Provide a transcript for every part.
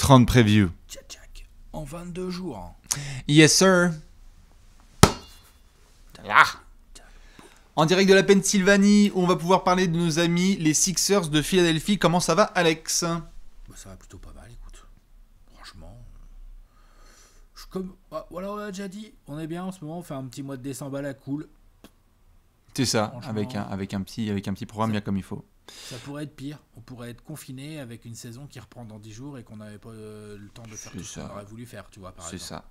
30 preview. Tchak, en 22 jours. Yes sir. En direct de la Pennsylvanie, on va pouvoir parler de nos amis les Sixers de Philadelphie. Comment ça va, Alex? Bah, ça va plutôt pas mal, écoute. Franchement. Voilà, on l'a déjà dit. On est bien en ce moment. On fait un petit mois de décembre à la cool. C'est ça, avec un petit programme bien comme il faut. Ça pourrait être pire. On pourrait être confiné avec une saison qui reprend dans 10 jours et qu'on n'avait pas le temps de faire tout ce qu'on aurait voulu faire, tu vois, par exemple. C'est ça.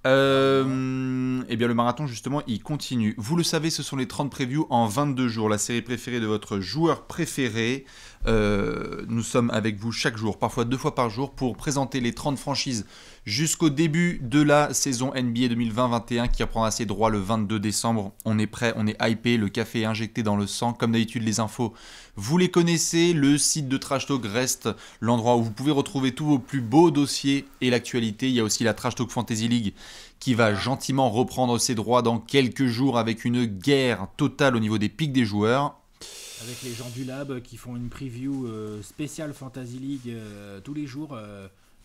Eh bien, le marathon, justement, il continue. Vous le savez, ce sont les 30 previews en 22 jours. La série préférée de votre joueur préféré. Nous sommes avec vous chaque jour, parfois 2 fois par jour, pour présenter les 30 franchises jusqu'au début de la saison NBA 2020-21 qui reprendra ses droits le 22 décembre. On est prêt, on est hypé, le café est injecté dans le sang. Comme d'habitude, les infos, vous les connaissez. Le site de Trash Talk reste l'endroit où vous pouvez retrouver tous vos plus beaux dossiers et l'actualité. Il y a aussi la Trash Talk Fantasy League qui va gentiment reprendre ses droits dans quelques jours avec une guerre totale au niveau des pics des joueurs. Avec les gens du lab qui font une preview spéciale Fantasy League tous les jours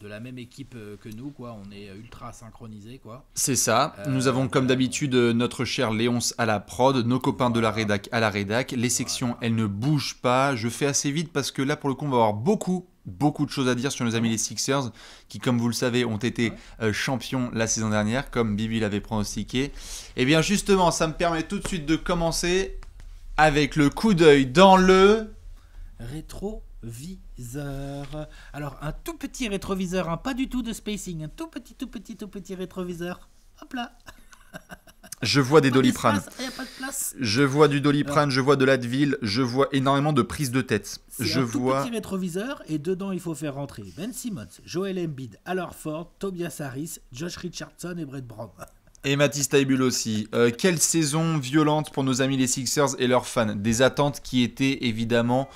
de la même équipe que nous, quoi. On est ultra synchronisés, quoi. C'est ça. Nous avons comme d'habitude notre cher Léonce à la prod, nos copains de la rédac à la rédac. Les sections, elles ne bougent pas. Je fais assez vite parce que là, pour le coup, on va avoir beaucoup de choses à dire sur nos amis les Sixers qui, comme vous le savez, ont été champions la saison dernière, comme Bibi l'avait pronostiqué. Et bien justement, ça me permet tout de suite de commencer avec le coup d'œil dans le rétroviseur. Alors, un tout petit rétroviseur, hein, pas du tout de spacing, un tout petit rétroviseur. Hop là. Je vois des Doliprane. Il n'y a pas de place. Je vois du Doliprane, je vois de l'Advil, je vois énormément de prises de tête. C'est un tout petit rétroviseur et dedans il faut faire rentrer Ben Simmons, Joel Embiid, Al Horford, Tobias Harris, Josh Richardson et Brett Brown. Et Matisse Thybulle aussi. Quelle saison violente pour nos amis les Sixers et leurs fans. Des attentes qui étaient évidemment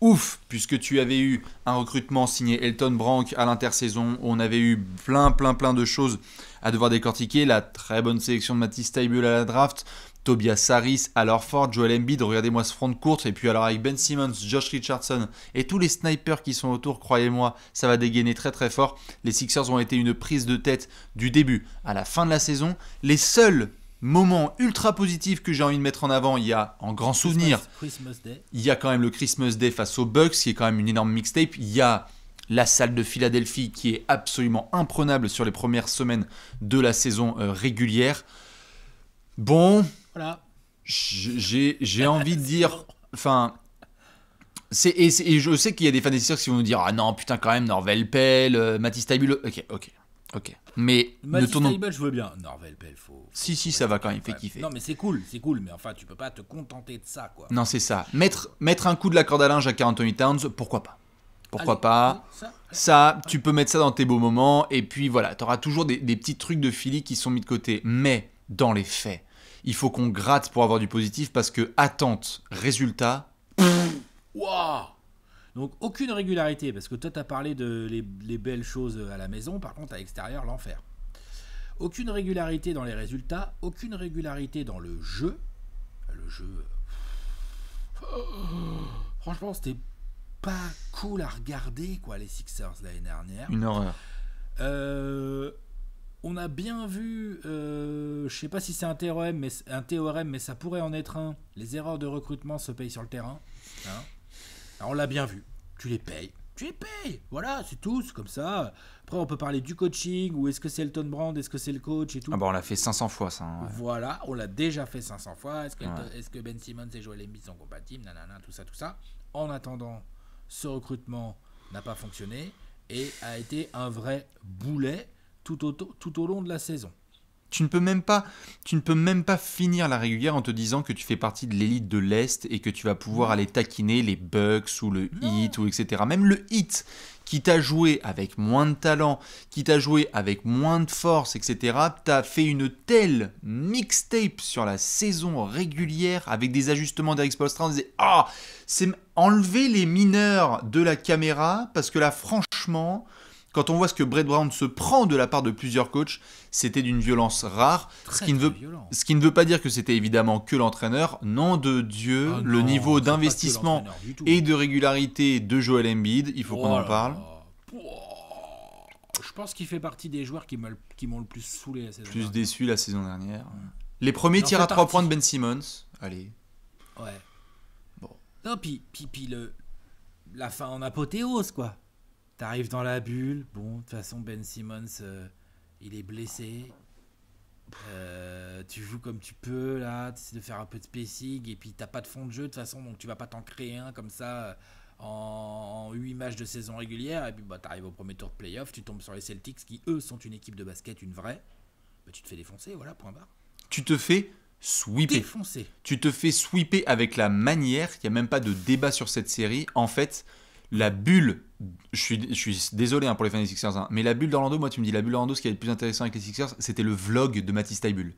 ouf, puisque tu avais eu un recrutement signé Elton Brand à l'intersaison. On avait eu plein de choses à devoir décortiquer. La très bonne sélection de Matisse Thybulle à la draft. Tobias Harris, Al Horford, Joel Embiid, regardez-moi ce front de courte. Et puis alors avec Ben Simmons, Josh Richardson et tous les snipers qui sont autour, croyez-moi, ça va dégainer très fort. Les Sixers ont été une prise de tête du début à la fin de la saison. Les seuls moments ultra positifs que j'ai envie de mettre en avant, il y a en grand souvenir, il y a quand même le Christmas Day face aux Bucks, qui est quand même une énorme mixtape. Il y a la salle de Philadelphie qui est absolument imprenable sur les premières semaines de la saison régulière. Bon, voilà. J'ai envie de dire, enfin, et je sais qu'il y a des fans des Sixers qui vont nous dire ah non putain quand même Norvel Pell, Matisse Thybulle, ok, mais Matisse Thybulle je veux bien, Norvel Pell faut si ça va quand même, il fait kiffer. Non mais c'est cool, mais enfin tu peux pas te contenter de ça quoi. Non c'est ça, mettre un coup de la corde à linge à Karl Anthony Towns, pourquoi pas. Ça, tu peux mettre ça dans tes beaux moments et puis voilà, t'auras toujours des petits trucs de Philly qui sont mis de côté, mais dans les faits, il faut qu'on gratte pour avoir du positif parce que attente, résultat. Waouh. Donc aucune régularité parce que toi t'as parlé de les belles choses à la maison, par contre à l'extérieur l'enfer. Aucune régularité dans les résultats, aucune régularité dans le jeu. Franchement c'était pas cool à regarder quoi les Sixers l'année dernière. Une horreur. On a bien vu, je sais pas si c'est un théorème, mais ça pourrait en être un. Les erreurs de recrutement se payent sur le terrain. Hein. Alors on l'a bien vu. Tu les payes. Voilà, c'est tout, c'est comme ça. Après, on peut parler du coaching, ou est-ce que c'est Elton Brand, est-ce que c'est le coach et tout. Ah bah on l'a fait 500 fois ça. Hein, ouais. Voilà, on l'a déjà fait 500 fois. Est-ce que Ben Simmons et Joel Embiid sont compatibles, nanana, tout ça. En attendant, ce recrutement n'a pas fonctionné et a été un vrai boulet tout au long de la saison. Tu ne peux même pas finir la régulière en te disant que tu fais partie de l'élite de l'Est et que tu vas pouvoir aller taquiner les Bucks ou le Heat ou etc. Même le Heat qui t'a joué avec moins de talent, qui t'a joué avec moins de force, etc. T'as fait une telle mixtape sur la saison régulière avec des ajustements d'Eric Spoelstra. On disait c'est enlever les mineurs de la caméra parce que là franchement. Quand on voit ce que Brett Brown se prend de la part de plusieurs coachs, c'était d'une violence rare. Ce qui ne veut pas dire que c'était évidemment que l'entraîneur. Nom de Dieu, le niveau d'investissement et de régularité de Joel Embiid, il faut qu'on en parle. pense qu'il fait partie des joueurs qui m'ont le plus saoulé la saison Plus dernière. déçu la saison dernière. Les premiers J'en tirs fais à 3 partie. points de Ben Simmons. Allez. Ouais. Bon. Non, puis la fin en apothéose, quoi. T'arrives dans la bulle. Bon, de toute façon, Ben Simmons, il est blessé. Tu joues comme tu peux, là. Tu essaies de faire un peu de spacing. Et puis, t'as pas de fond de jeu, de toute façon. Donc, tu vas pas t'en créer un comme ça en 8 matchs de saison régulière. Et puis, bah, t'arrives au premier tour de playoff. Tu tombes sur les Celtics qui, eux, sont une équipe de basket, une vraie. Bah, tu te fais défoncer, voilà, point barre. Tu te fais sweeper. Défoncer. Tu te fais sweeper avec la manière. Il n'y a même pas de débat sur cette série. En fait, la bulle. Je suis désolé pour les fans des Sixers, mais la bulle d'Orlando, moi tu me dis la bulle d'Orlando, ce qui est le plus intéressant avec les Sixers, c'était le vlog de Matisse Taibul.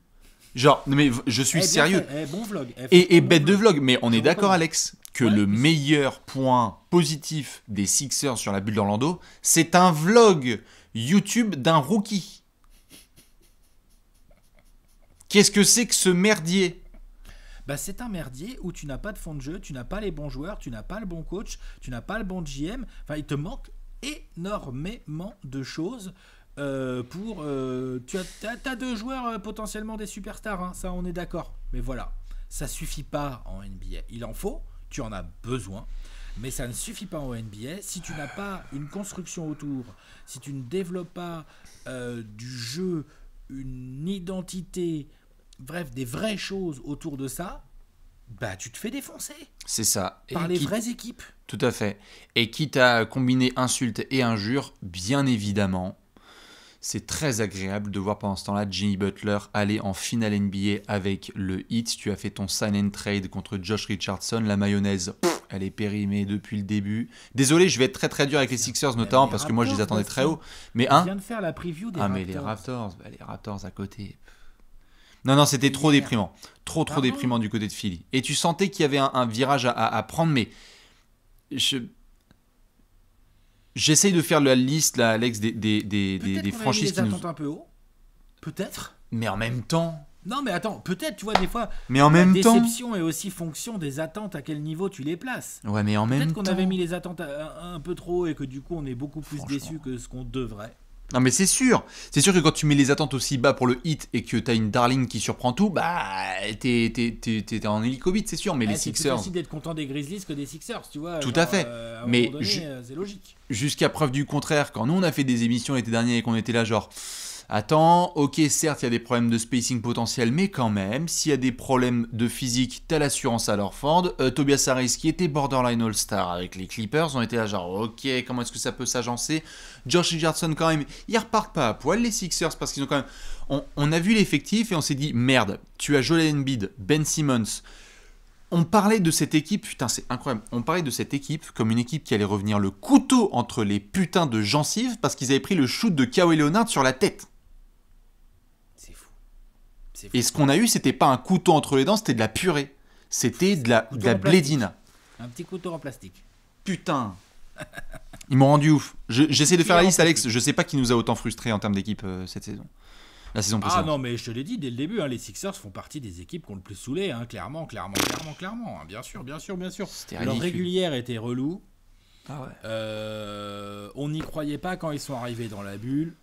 Genre, mais je suis Bien sérieux. fait. Bon vlog. Et Bon bête de vlog, mais on Je est d'accord, recommande. Alex, que Ouais, le mais meilleur point positif des Sixers sur la bulle d'Orlando, c'est un vlog YouTube d'un rookie. Qu'est-ce que c'est que ce merdier? Bah, c'est un merdier où tu n'as pas de fond de jeu, tu n'as pas les bons joueurs, tu n'as pas le bon coach, tu n'as pas le bon GM. Enfin, il te manque énormément de choses pour... tu as deux joueurs potentiellement des superstars, hein, ça on est d'accord. Mais voilà, ça suffit pas en NBA. Il en faut, tu en as besoin. Mais ça ne suffit pas en NBA. Si tu n'as pas une construction autour, si tu ne développes pas du jeu, une identité, bref, des vraies choses autour de ça, bah tu te fais défoncer C'est ça. par Et les quitte- vraies équipes. Tout à fait. Et quitte à combiner insultes et injures, bien évidemment, c'est très agréable de voir pendant ce temps-là Jimmy Butler aller en finale NBA avec le Heat. Tu as fait ton sign and trade contre Josh Richardson. La mayonnaise, elle est périmée depuis le début. Désolé, je vais être très très dur avec les Sixers notamment les parce que moi je les Raptors, attendais très Bastien. haut. Mais On vient de faire la preview des mais les Raptors. Raptors, les Raptors à côté. Non, c'était trop Hier. déprimant. Trop Pardon déprimant du côté de Philly. Et tu sentais qu'il y avait un virage à prendre, mais j'essaye de faire la liste, là, Alex, des Peut-être qu'on a franchises mis qui les nous... attentes un peu haut. Peut-être. Mais en même temps... Non, mais attends, peut-être, tu vois, des fois, Mais en la même temps... déception est aussi fonction des attentes, à quel niveau tu les places. Ouais, mais en même Peut-être temps... qu'on avait mis les attentes un peu trop haut et que du coup, on est beaucoup plus Franchement. déçu que ce qu'on devrait. Non, mais c'est sûr. C'est sûr que quand tu mets les attentes aussi bas pour le hit et que t'as une Darling qui surprend tout, bah, t'es en hélicobite, c'est sûr. Mais les C'est plus Sixers, facile d'être content des Grizzlies que des Sixers, tu vois. Tout à fait. À un Mais moment donné, c'est logique. jusqu'à preuve du contraire, quand nous on a fait des émissions l'été dernier et qu'on était là genre... Attends, ok, certes, il y a des problèmes de spacing potentiel, mais quand même, s'il y a des problèmes de physique, t'as l'assurance à leur Ford. Tobias Harris, qui était borderline All-Star avec les Clippers, on était là genre, ok, comment est-ce que ça peut s'agencer? Josh Richardson, quand même, ils repartent pas à poil, les Sixers, parce qu'ils ont quand même... On a vu l'effectif et on s'est dit, merde, tu as Joel Embiid, Ben Simmons... On parlait de cette équipe, putain c'est incroyable, on parlait de cette équipe comme une équipe qui allait revenir le couteau entre les putains de gencives parce qu'ils avaient pris le shoot de Kawhi Leonard sur la tête. C'est fou. C'est fou. Et ce qu'on a eu, c'était pas un couteau entre les dents, c'était de la purée. C'était de la Couteau en blédina. Un petit couteau en plastique. Putain. Ils m'ont rendu ouf. J'essaie de faire la liste, en Alex. Je sais pas qui nous a autant frustrés en termes d'équipe cette saison. La saison Ah précédente. non, mais je te l'ai dit dès le début, hein, les Sixers font partie des équipes qui ont le plus saoulé, hein, clairement. Hein, bien sûr. C'était Leur ridicule. régulière était relou. Ah ouais. On n'y croyait pas quand ils sont arrivés dans la bulle.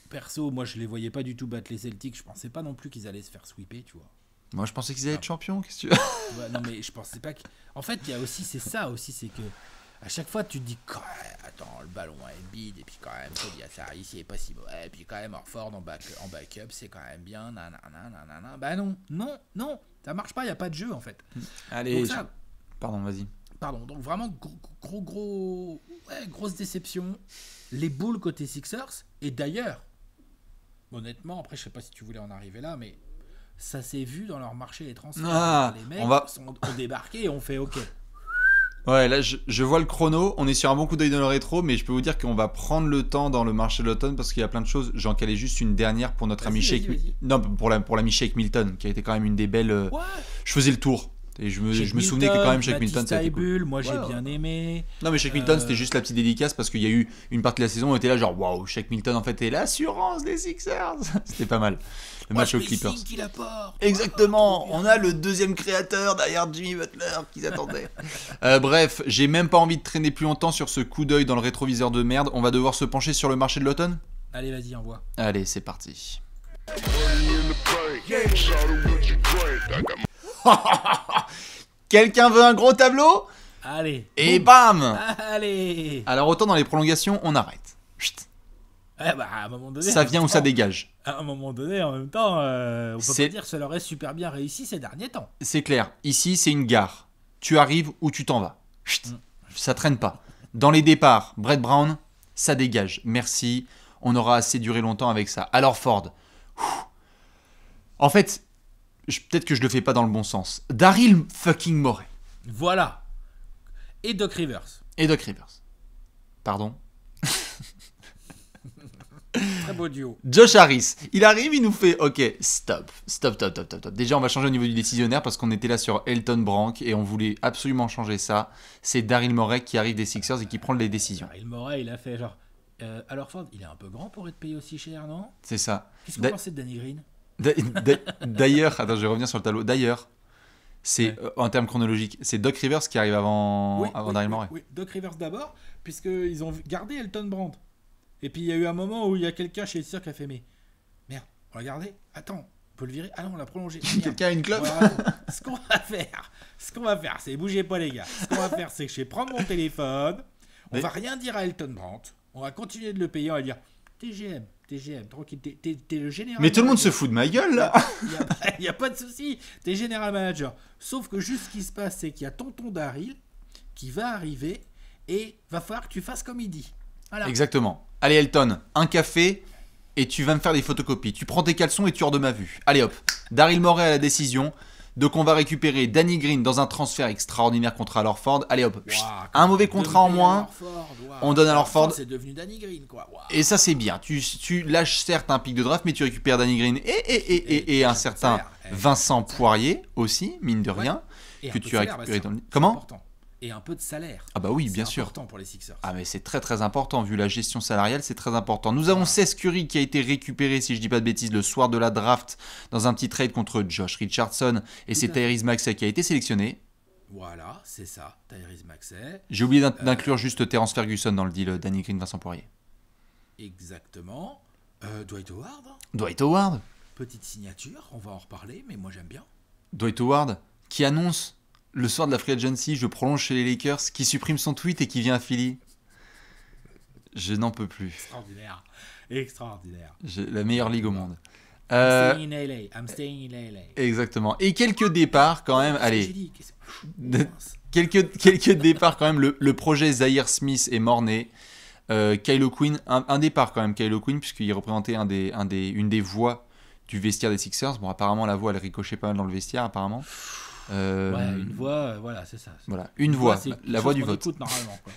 Perso, moi je les voyais pas du tout battre les Celtics. Je pensais pas non plus qu'ils allaient se faire sweeper, tu vois. Moi je pensais qu'ils allaient être champions. Qu'est-ce que tu veux? Ouais, non, mais je pensais pas que. En fait, il y a aussi, c'est ça aussi, c'est que à chaque fois tu te dis, quand même, attends, le ballon à Embiid, et puis quand même, Tobias Harris, il est pas si mauvais, et puis quand même, Horford en backup, c'est quand même bien, nanana. Bah non, ça marche pas, il y a pas de jeu en fait. Allez. Donc ça, Pardon, vas-y. pardon, donc vraiment grosse déception. Les boules côté Sixers, et d'ailleurs, honnêtement, après je sais pas si tu voulais en arriver là, mais ça s'est vu dans leur marché les transferts. Ah, les mecs on va- ont débarqué et ont fait OK. Ouais, là, je vois le chrono. On est sur un bon coup d'œil dans le rétro, mais je peux vous dire qu'on va prendre le temps dans le marché de l'automne parce qu'il y a plein de choses. J'en calais juste une dernière pour notre ami Vas-y, Shake. vas-y. Non, pour l'ami Shake Milton, qui a été quand même une des belles. Ouais. Je faisais le tour. Et je me souvenais que quand même Shake Milton, ça a été cool. Moi j'ai bien aimé. Non mais Shake Milton c'était juste la petite dédicace parce qu'il y a eu une partie de la saison où on était là genre waouh, Shake Milton en fait est l'assurance des Sixers. C'était pas mal. Le match aux Clippers. Exactement, on a le deuxième créateur derrière Jimmy Butler qu'ils attendaient. Bref, j'ai même pas envie de traîner plus longtemps sur ce coup d'œil dans le rétroviseur de merde. On va devoir se pencher sur le marché de l'automne. Allez, vas-y, envoie. Allez, c'est parti. Quelqu'un veut un gros tableau? Allez. Et bam! Allez. Alors autant dans les prolongations, on arrête. Chut. À un moment donné, ça vient ou ça dégage. À un moment donné, en même temps, on peut pas dire que ça leur est super bien réussi ces derniers temps. C'est clair. Ici, c'est une gare. Tu arrives ou tu t'en vas. Chut. Ça traîne pas. Dans les départs, Brett Brown, ça dégage. Merci. On aura assez duré longtemps avec ça. Alors Ford. En fait, peut-être que je le fais pas dans le bon sens. Daryl fucking Morey. Voilà. Et Doc Rivers. Pardon. Très beau duo. Josh Harris, il arrive, il nous fait ok, stop. Déjà, on va changer au niveau du décisionnaire parce qu'on était là sur Elton Brand et on voulait absolument changer ça. C'est Daryl Morey qui arrive des Sixers et qui prend les décisions. Daryl Morey, il a fait genre. Alors Ford, il est un peu grand pour être payé aussi cher, non? C'est ça. Qu'est-ce qu'on pensait de Danny Green? D'ailleurs, attends, je vais revenir sur le tableau. D'ailleurs, c'est en termes chronologiques, c'est Doc Rivers qui arrive avant Daryl Morey. Oui, Doc Rivers d'abord, puisqu'ils ont gardé Elton Brand. Et puis il y a eu un moment où il y a quelqu'un chez les Sixers qui a fait mais merde, on l'a gardé. Attends, on peut le virer. Ah non, on l'a prolongé. Quelqu'un a une clope. Voilà. Ce qu'on va faire, c'est bougez pas les gars. Ce qu'on va faire, c'est que je vais prendre mon téléphone. On va rien dire à Elton Brand. On va continuer de le payer. On va dire TGM, tranquille, t'es le général. Mais tout le monde se fout de ma gueule là. Il y a pas de souci. T'es général manager. Sauf que juste ce qui se passe, c'est qu'il y a tonton Daryl qui va arriver et va falloir que tu fasses comme il dit. Voilà. Exactement. Allez Elton, un café et tu vas me faire des photocopies. Tu prends tes caleçons et tu hors de ma vue. Allez hop, Daryl Morey à la décision. Donc on va récupérer Danny Green dans un transfert extraordinaire contre Al Horford. Allez hop, un mauvais contrat en moins. On donne à Al Horford. C'est devenu Danny Green quoi. Et ça c'est bien. Tu lâches certes un pic de draft, mais tu récupères Danny Green et un certain Vincent Poirier aussi, mine de rien, que tu as récupéré dans le... Comment ? Et un peu de salaire. Ah bah oui, bien sûr. C'est important pour les Sixers. Ah mais c'est très très important, vu la gestion salariale, c'est très important. Nous avons Seth Curry qui a été récupéré, si je dis pas de bêtises, le soir de la draft, dans un petit trade contre Josh Richardson, et c'est Tyrese Maxey qui a été sélectionné. Voilà, c'est ça, Tyrese Maxey. J'ai oublié d'inclure juste Terrence Ferguson dans le deal Danny Green, Vincent Poirier. Exactement. Dwight Howard. Petite signature, on va en reparler, mais moi j'aime bien. Dwight Howard, qui annonce... Le soir de la Free Agency, je prolonge chez les Lakers, qui supprime son tweet et qui vient à Philly. Je n'en peux plus. Extraordinaire. La meilleure ligue au monde. I'm staying in LA. Exactement. Et quelques départs quand même. Allez. Quelques départs quand même. Le projet Zaire Smith est mort-né. Kylo Quinn, un départ quand même, Kylo Quinn, puisqu'il représentait une des voix du vestiaire des Sixers. Bon, apparemment, la voix, elle ricochait pas mal dans le vestiaire, apparemment. Ouais, une voix, voilà, c'est ça. Voilà, une voix, la voix du vote. Écoute normalement, quoi.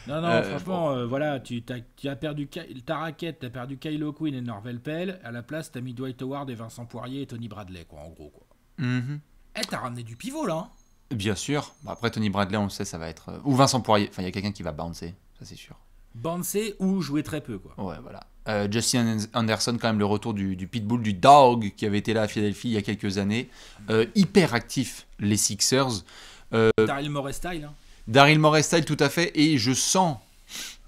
Non, franchement, voilà, tu as perdu ta raquette, tu as perdu Kylo Quinn et Norvel Pell. À la place, tu as mis Dwight Howard et Vincent Poirier et Tony Bradley, quoi, en gros, quoi. T'as ramené du pivot, là, hein. Bien sûr. Après, Tony Bradley, on le sait, ça va être... Ou Vincent Poirier. Enfin, il y a quelqu'un qui va bouncer, ça c'est sûr. Bouncer ou jouer très peu, quoi. Ouais, voilà. Justin Anderson, quand même, le retour du pitbull, du dog, qui avait été là à Philadelphie il y a quelques années. Hyper actif, les Sixers. Daryl Morey style. Hein. Daryl Morey style, tout à fait. Et je sens,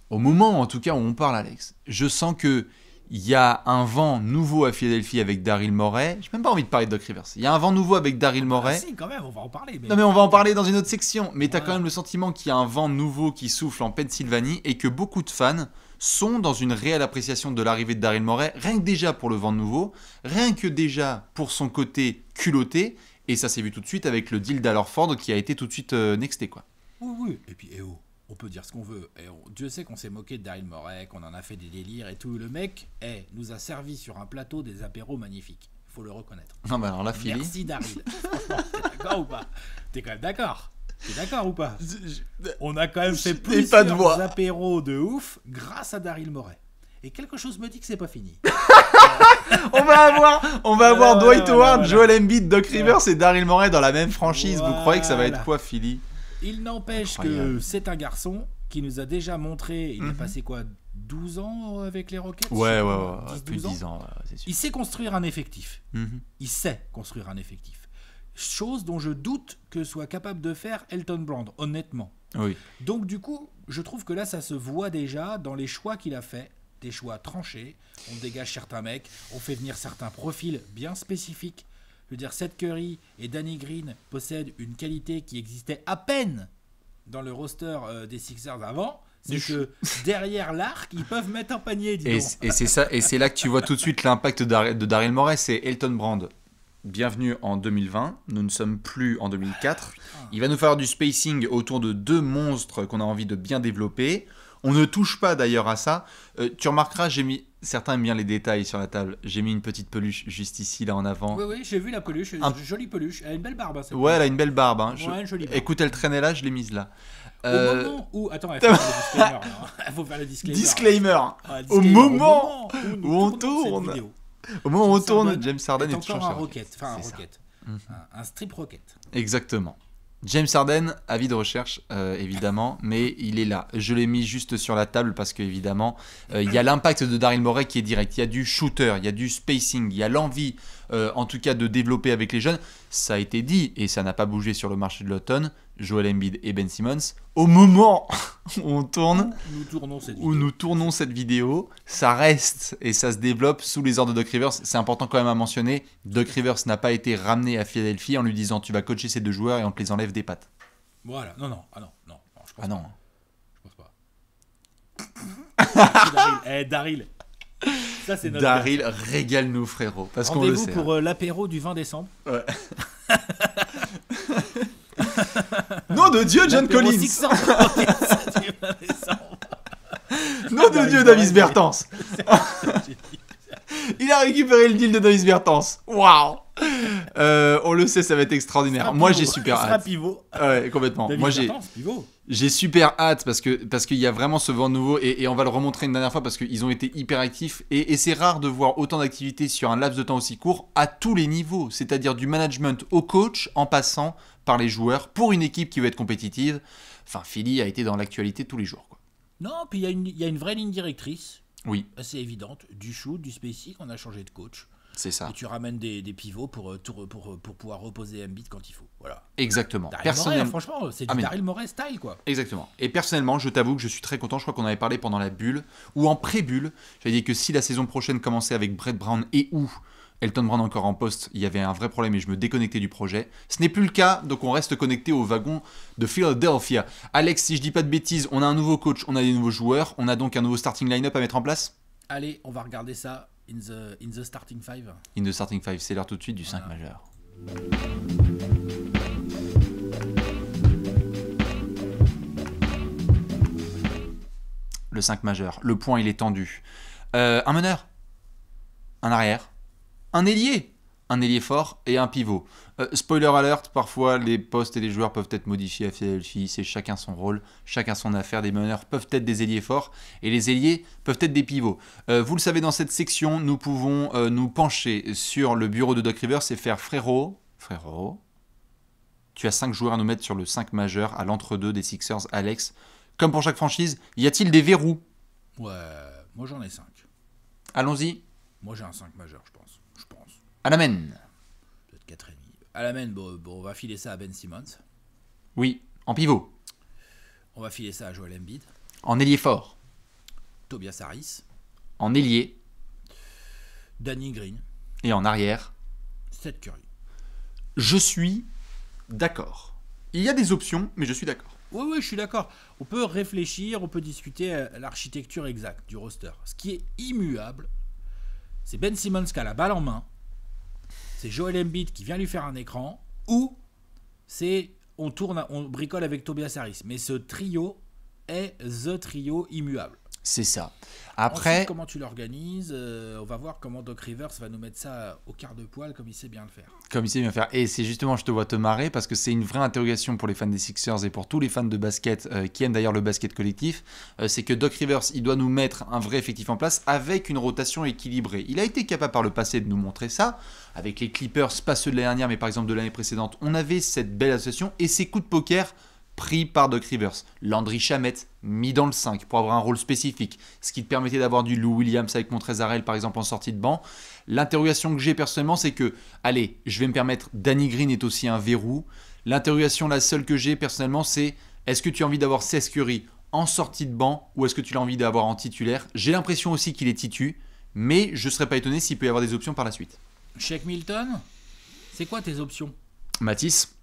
au moment en tout cas où on parle, Alex, je sens qu'il y a un vent nouveau à Philadelphie avec Daryl Morey. J'ai même pas envie de parler de Doc Rivers. Il y a un vent nouveau avec Daryl Morey. Si, quand même, on va en parler. Mais... Non, mais on va en parler dans une autre section. Mais t'as quand même le sentiment qu'il y a un vent nouveau qui souffle en Pennsylvanie et que beaucoup de fans sont dans une réelle appréciation de l'arrivée de Daryl Morey, rien que déjà pour le vent nouveau, rien que déjà pour son côté culotté, et ça s'est vu tout de suite avec le deal d'Al Horford qui a été tout de suite nexté, quoi. Oui, et puis, on peut dire ce qu'on veut. Dieu sait qu'on s'est moqué de Daryl Morey, qu'on en a fait des délires et tout. Le mec nous a servi sur un plateau des apéros magnifiques. Il faut le reconnaître. Non, mais alors là, Philly... Merci Daryl. T'es d'accord ou pas? T'es quand même d'accord? T'es d'accord ou pas? On a quand même fait plusieurs apéros de ouf grâce à Daryl Morey. Et quelque chose me dit que c'est pas fini. On va avoir Dwight Howard, voilà. Joel Embiid, Doc Rivers et Daryl Morey dans la même franchise. Vous croyez que ça va être quoi, Philly? Il n'empêche Incroyable. que c'est un garçon qui nous a déjà montré, il a passé quoi, 12 ans avec les Rockets? Ouais, 10, plus de 12 10 ans, ouais, c'est sûr. Il sait construire un effectif. Mhm. Il sait construire un effectif. Chose dont je doute que soit capable de faire Elton Brand, honnêtement. Oui. Donc du coup, je trouve que là, ça se voit déjà dans les choix qu'il a fait, des choix tranchés. On dégage certains mecs, on fait venir certains profils bien spécifiques. Je veux dire, Seth Curry et Danny Green possèdent une qualité qui existait à peine dans le roster des Sixers avant. C'est que derrière l'arc, ils peuvent mettre un panier, dis donc. Et c'est ça, et c'est là que tu vois tout de suite l'impact de Daryl Morey, c'est Elton Brand. Bienvenue en 2020, nous ne sommes plus en 2004. Il va nous falloir du spacing autour de 2 monstres qu'on a envie de bien développer. On ne touche pas d'ailleurs à ça. Tu remarqueras, certains aiment bien les détails sur la table. J'ai mis une petite peluche juste ici, là en avant. Oui, j'ai vu la peluche, jolie peluche. Elle a une belle barbe. Hein, Ouais, elle a une belle barbe. Hein. Ouais, une jolie barbe. Écoute, elle traînait là, je l'ai mise là. Au moment où... Attends, il faut faire le disclaimer. Là. Il faut faire le disclaimer. Disclaimer. Au moment où on tourne. Au moment où on tourne, James Harden est encore toujours un sur rocket. Enfin, un rocket. Un strip rocket. Exactement. James Harden, avis de recherche, évidemment, mais il est là. Je l'ai mis juste sur la table parce qu'évidemment, il y a l'impact de Daryl Morey qui est direct. Il y a du shooter, il y a du spacing, il y a l'envie, en tout cas, de développer avec les jeunes. Ça a été dit, et ça n'a pas bougé sur le marché de l'automne, Joel Embiid et Ben Simmons, au moment où on tourne, où nous tournons cette vidéo, ça reste et ça se développe sous les ordres de Doc Rivers. C'est important quand même à mentionner, Doc Rivers n'a pas été ramené à Philadelphie en lui disant tu vas coacher ces 2 joueurs et on te les enlève des pattes. Voilà, non, je pense non. pas. Daryl. Ça, c'est notre Daryl, régale-nous frérot, parce qu'on le Rendez-vous sait. pour l'apéro du 20 décembre. Ouais. Nom de Dieu, John L'apéro Collins. Sixers Rockets du 20 décembre. Nom de Dieu, Davis Bertans. Il a récupéré le deal de Davis Bertans. Waouh. On le sait, ça va être extraordinaire. Moi, j'ai super hâte. Pivot. Ouais, complètement. Davis Moi, Bertans, pivot. j'ai super hâte parce qu'il y a vraiment ce vent nouveau et on va le remontrer une dernière fois parce qu'ils ont été hyper actifs et c'est rare de voir autant d'activités sur un laps de temps aussi court à tous les niveaux, c'est-à-dire du management au coach en passant par les joueurs pour une équipe qui veut être compétitive. Enfin, Philly a été dans l'actualité tous les jours, quoi. Non, puis il y a une vraie ligne directrice, Oui, assez évidente, du shoot, du spacing, on a changé de coach. c'est ça. Et tu ramènes des pivots pour pouvoir reposer Embiid quand il faut. Voilà. Exactement. Daryl Morey, franchement, c'est du Daryl Morey style, quoi. Exactement. Et personnellement, je t'avoue que je suis très content. Je crois qu'on avait parlé pendant la bulle ou en pré-bulle. J'avais dit que si la saison prochaine commençait avec Brett Brown et ou Elton Brand encore en poste, il y avait un vrai problème et je me déconnectais du projet. Ce n'est plus le cas, donc on reste connecté au wagon de Philadelphia. Alex, si je dis pas de bêtises, on a un nouveau coach, on a des nouveaux joueurs, on a donc un nouveau starting line-up à mettre en place. Allez, on va regarder ça in the starting five. In the starting five, c'est l'heure tout de suite du 5 majeur. Le 5 majeur, le point il est tendu. Un meneur, un arrière, un ailier fort et un pivot. Spoiler alert, parfois les postes et les joueurs peuvent être modifiés à Philadelphie, c'est chacun son rôle, chacun son affaire. Des meneurs peuvent être des ailiers forts et les ailiers peuvent être des pivots. Vous le savez, dans cette section, nous pouvons nous pencher sur le bureau de Doc Rivers et faire frérot, tu as 5 joueurs à nous mettre sur le 5 majeur à l'entre-deux des Sixers, Alex. Comme pour chaque franchise, y a-t-il des verrous? Ouais, moi j'en ai 5. Allons-y. Moi j'ai un 5 majeur, je pense. À la main. Peut-être 4,5. À la main, bon, on va filer ça à Ben Simmons. Oui, en pivot. On va filer ça à Joel Embiid. En ailier fort. Tobias Harris. En ailier. Danny Green. Et en arrière. Seth Curry. Je suis d'accord. Il y a des options, mais je suis d'accord. Oui, je suis d'accord. On peut réfléchir, on peut discuter à l'architecture exacte du roster. Ce qui est immuable, c'est Ben Simmons qui a la balle en main, c'est Joel Embiid qui vient lui faire un écran, ou c'est on bricole avec Tobias Harris. Mais ce trio est the trio immuable. C'est ça. Après, Après, comment tu l'organises, on va voir comment Doc Rivers va nous mettre ça au quart de poil comme il sait bien le faire. comme il sait bien faire, et c'est justement, je te vois te marrer, parce que c'est une vraie interrogation pour les fans des Sixers et pour tous les fans de basket qui aiment d'ailleurs le basket collectif, c'est que Doc Rivers, il doit nous mettre un vrai effectif en place avec une rotation équilibrée. Il a été capable par le passé de nous montrer ça, avec les Clippers, pas ceux de l'année dernière, mais par exemple de l'année précédente, on avait cette belle association, et ces coups de poker pris par Doc Rivers. Landry Shamet, mis dans le 5 pour avoir un rôle spécifique, ce qui te permettait d'avoir du Lou Williams avec Montrezl par exemple en sortie de banc. L'interrogation que j'ai personnellement, c'est que, allez, je vais me permettre, Danny Green est aussi un verrou. L'interrogation, la seule que j'ai personnellement, c'est est-ce que tu as envie d'avoir Seth Curry en sortie de banc ou est-ce que tu l'as envie d'avoir en titulaire? J'ai l'impression aussi qu'il est titu, mais je ne serais pas étonné s'il peut y avoir des options par la suite. Shake Milton, c'est quoi tes options? Matisse,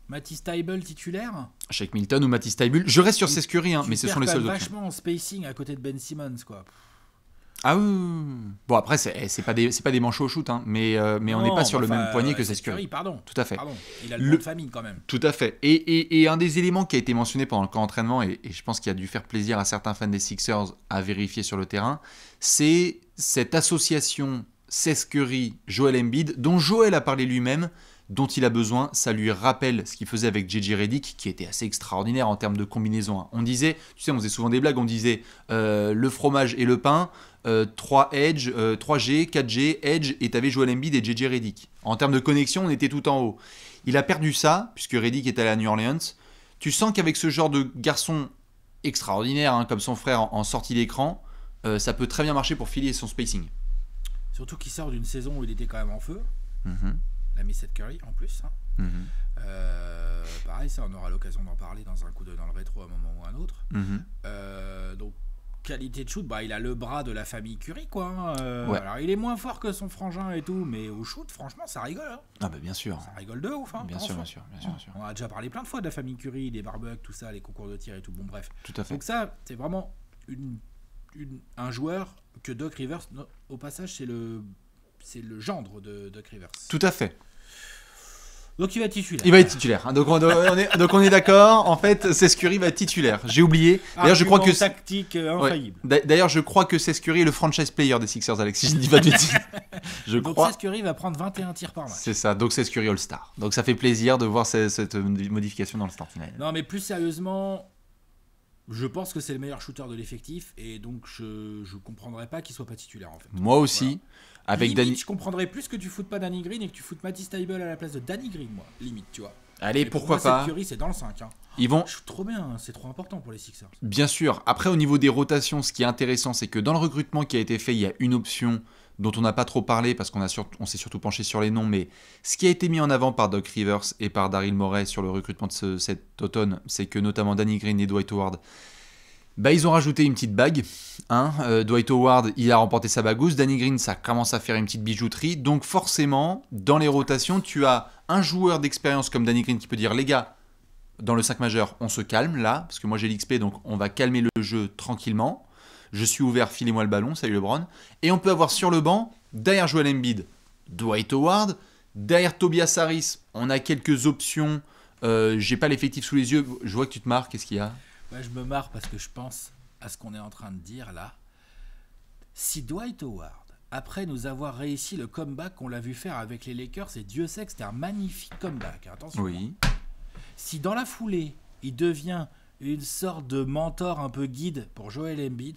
Matisse Thybulle titulaire? Shake Milton ou Matisse Thybulle. Je reste sur Seth Curry, hein, mais ce sont les seules options. Vachement en spacing à côté de Ben Simmons, quoi. Ah oui. Bon, après, c'est pas des manchots au shoot, hein, mais on n'est pas sur le même poignet que Seth Curry. Pardon. Tout à fait. Pardon. Il a le nom de famille quand même. Tout à fait. Et un des éléments qui a été mentionné pendant le camp d'entraînement, et je pense qu'il a dû faire plaisir à certains fans des Sixers à vérifier sur le terrain, c'est cette association Seth Curry, Joel Embiid, dont Joel a parlé lui-même, dont il a besoin. Ça lui rappelle ce qu'il faisait avec JJ Redick, qui était assez extraordinaire en termes de combinaison, hein. On disait, tu sais, on faisait souvent des blagues, on disait le fromage et le pain, 3 Edge, 3G, 4G, Edge, et t'avais Joel Embiid et JJ Redick. En termes de connexion, on était tout en haut. Il a perdu ça, puisque Redick est allé à New Orleans. Tu sens qu'avec ce genre de garçon extraordinaire, hein, comme son frère en sortie d'écran, ça peut très bien marcher pour filer son spacing. Surtout qu'il sort d'une saison où il était quand même en feu. Mm-hmm. L'ami Seth Curry en plus. Hein. Mm-hmm. Pareil, ça, on aura l'occasion d'en parler dans un coup d'œil dans le rétro à un moment ou à un autre. Donc, qualité de shoot, il a le bras de la famille Curry, quoi. Ouais. Alors, il est moins fort que son frangin et tout, mais au shoot, franchement, ça rigole. Hein. Ah bah bien sûr. Ça rigole de ouf. Hein, bien sûr. On a déjà parlé plein de fois de la famille Curry, des barbecues, tout ça, les concours de tir et tout. Bon, bref. Tout à fait. Donc ça, c'est vraiment un joueur que Doc Rivers, au passage, c'est le gendre de Doc Rivers. Tout à fait. Donc il va être titulaire. Il va être titulaire. Donc on est d'accord. En fait, Seth Curry va être titulaire. J'ai oublié. D'ailleurs, je crois que tactique infaillible. Ouais. D'ailleurs, je crois que Seth Curry est le franchise player des Sixers, Alex. Si je ne dis pas de bêtises. Donc Seth Curry va prendre 21 tirs par match. C'est ça. Donc Seth Curry All-Star. Donc ça fait plaisir de voir cette modification dans le starting line. Non, mais plus sérieusement, je pense que c'est le meilleur shooter de l'effectif et donc je comprendrais pas qu'il soit pas titulaire en fait. Moi aussi. Voilà. Avec limite, Danny... je comprendrais plus que tu foutes pas Danny Green et que tu foutes Matisse Thybulle à la place de Danny Green, moi. Limite, tu vois. Allez, et pourquoi pour moi, pas. Seth Curry, c'est dans le 5. Hein. Ils vont... Je suis trop bien, c'est trop important pour les Sixers. Bien sûr. Après, au niveau des rotations, ce qui est intéressant, c'est que dans le recrutement qui a été fait, il y a une option dont on n'a pas trop parlé parce qu'on s'est surtout penché sur les noms, mais ce qui a été mis en avant par Doc Rivers et par Daryl Morey sur le recrutement de cet automne, c'est que notamment Danny Green et Dwight Howard, ils ont rajouté une petite bague. Hein. Dwight Howard, il a remporté sa bagousse. Danny Green, ça commence à faire une petite bijouterie. Donc forcément, dans les rotations, tu as un joueur d'expérience comme Danny Green qui peut dire « Les gars, dans le 5 majeur, on se calme là, parce que moi j'ai l'XP, donc on va calmer le jeu tranquillement. Je suis ouvert, filez-moi le ballon, salut LeBron. » Et on peut avoir sur le banc, derrière Joel Embiid, Dwight Howard. Derrière Tobias Harris, on a quelques options. J'ai pas l'effectif sous les yeux. Je vois que tu te marres, qu'est-ce qu'il y a ? Je me marre parce que je pense à ce qu'on est en train de dire là. Si Dwight Howard, après nous avoir réussi le comeback qu'on l'a vu faire avec les Lakers, et Dieu sait que c'était un magnifique comeback, attention. Oui. Si dans la foulée, il devient une sorte de mentor un peu guide pour Joel Embiid,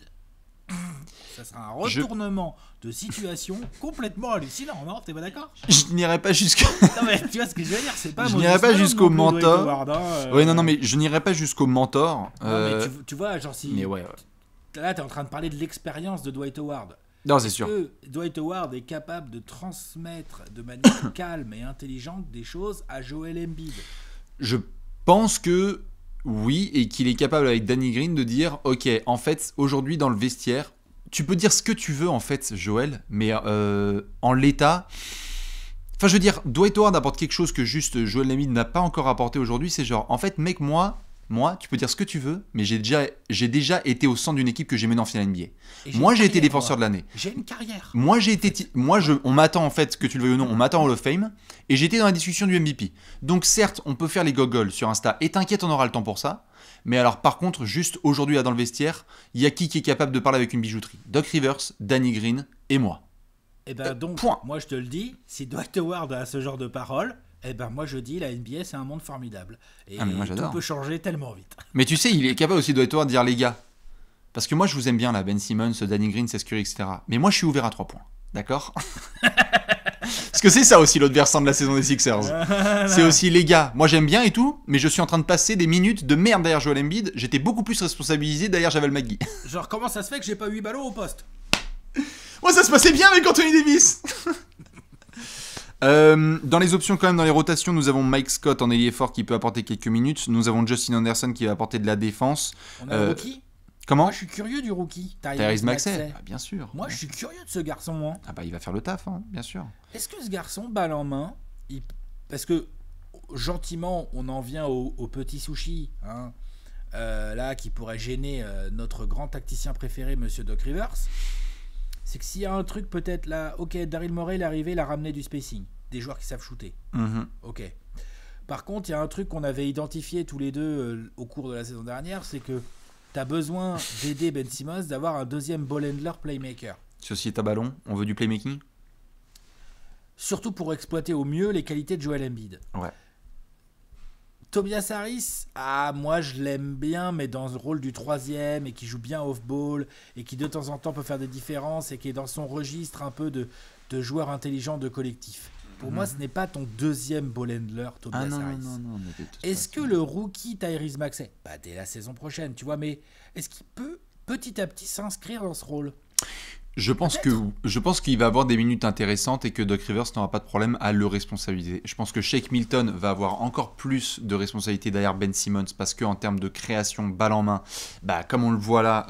ça sera un retournement de situation complètement hallucinant, non ? T'es pas d'accord ? Je n'irai pas jusqu'à... Non mais tu vois ce que je veux dire, c'est pas... Je n'irai pas jusqu'au mentor. Ouais, non, mais je n'irai pas jusqu'au mentor. Non, mais tu vois, genre si... Mais ouais. Là, t'es en train de parler de l'expérience de Dwight Howard. Non, c'est sûr. Que Dwight Howard est capable de transmettre de manière calme et intelligente des choses à Joel Embiid. Je pense que oui, et qu'il est capable avec Danny Green de dire ok, en fait, aujourd'hui dans le vestiaire, tu peux dire ce que tu veux en fait, Joël, mais en l'état. Enfin, je veux dire, Dwight Howard apporte quelque chose que juste Joel Embiid n'a pas encore apporté aujourd'hui. C'est genre, en fait, mec, moi, Moi, tu peux dire ce que tu veux, mais j'ai déjà été au centre d'une équipe que j'ai menée en finale NBA. Et Moi, j'ai été carrière, défenseur moi. de l'année. J'ai une carrière. Moi, on m'attend en fait, que tu le veuilles ou non, on m'attend au Hall of Fame, et j'étais dans la discussion du MVP. Donc certes, on peut faire les gogoles sur Insta, et t'inquiète, on aura le temps pour ça. Mais alors par contre, juste aujourd'hui là dans le vestiaire, il y a qui est capable de parler avec une bijouterie? Doc Rivers, Danny Green et moi. Et ben donc, point. moi je te le dis, si Dwight Howard a ce genre de paroles, eh ben moi je dis la NBA c'est un monde formidable. Et mais moi, tout j'adore. peut changer tellement vite. Mais tu sais, il est capable aussi Dwight Howard de dire les gars. Parce que moi je vous aime bien là, Ben Simmons, Danny Green, Seth Curry, etc. Mais moi je suis ouvert à 3 points. D'accord? Parce que c'est ça aussi l'autre versant de la saison des Sixers. C'est aussi les gars, moi j'aime bien et tout, mais je suis en train de passer des minutes de merde derrière Joel Embiid. J'étais beaucoup plus responsabilisé derrière Javel McGee. Genre comment ça se fait que j'ai pas 8 ballons au poste? Moi ça se passait bien avec Anthony Davis. Dans les options quand même, dans les rotations, nous avons Mike Scott en ailier fort qui peut apporter quelques minutes. Nous avons Justin Anderson qui va apporter de la défense. On a un rookie? Comment? Moi je suis curieux du rookie. Tyrese Maxey. Ah, bien sûr. Moi je suis curieux de ce garçon. Hein. Ah bah il va faire le taf, hein, bien sûr. Est-ce que ce garçon, balle en main, parce que gentiment on en vient au petit sushi, hein, là qui pourrait gêner notre grand tacticien préféré, Monsieur Doc Rivers, c'est que s'il y a un truc peut-être là, ok, Daryl Morey il est arrivé, il a ramené du spacing, des joueurs qui savent shooter, ok. Par contre, il y a un truc qu'on avait identifié tous les deux au cours de la saison dernière, c'est que tu as besoin d'aider Ben Simmons d'avoir un deuxième ball handler playmaker. Ceci est à ballon, on veut du playmaking. Surtout pour exploiter au mieux les qualités de Joel Embiid. Ouais. Tobias Harris, moi je l'aime bien, mais dans le rôle du troisième et qui joue bien off-ball et qui de temps en temps peut faire des différences et qui est dans son registre un peu de joueur intelligent de collectif. Pour moi, ce n'est pas ton deuxième ball handler, Tobias Harris. Non, est-ce que le rookie Tyrese Maxey, dès la saison prochaine, tu vois, mais est-ce qu'il peut petit à petit s'inscrire dans ce rôle? Je pense qu'il va avoir des minutes intéressantes et que Doc Rivers n'aura pas de problème à le responsabiliser. Je pense que Shake Milton va avoir encore plus de responsabilité derrière Ben Simmons parce qu'en termes de création, balle en main, comme on le voit là,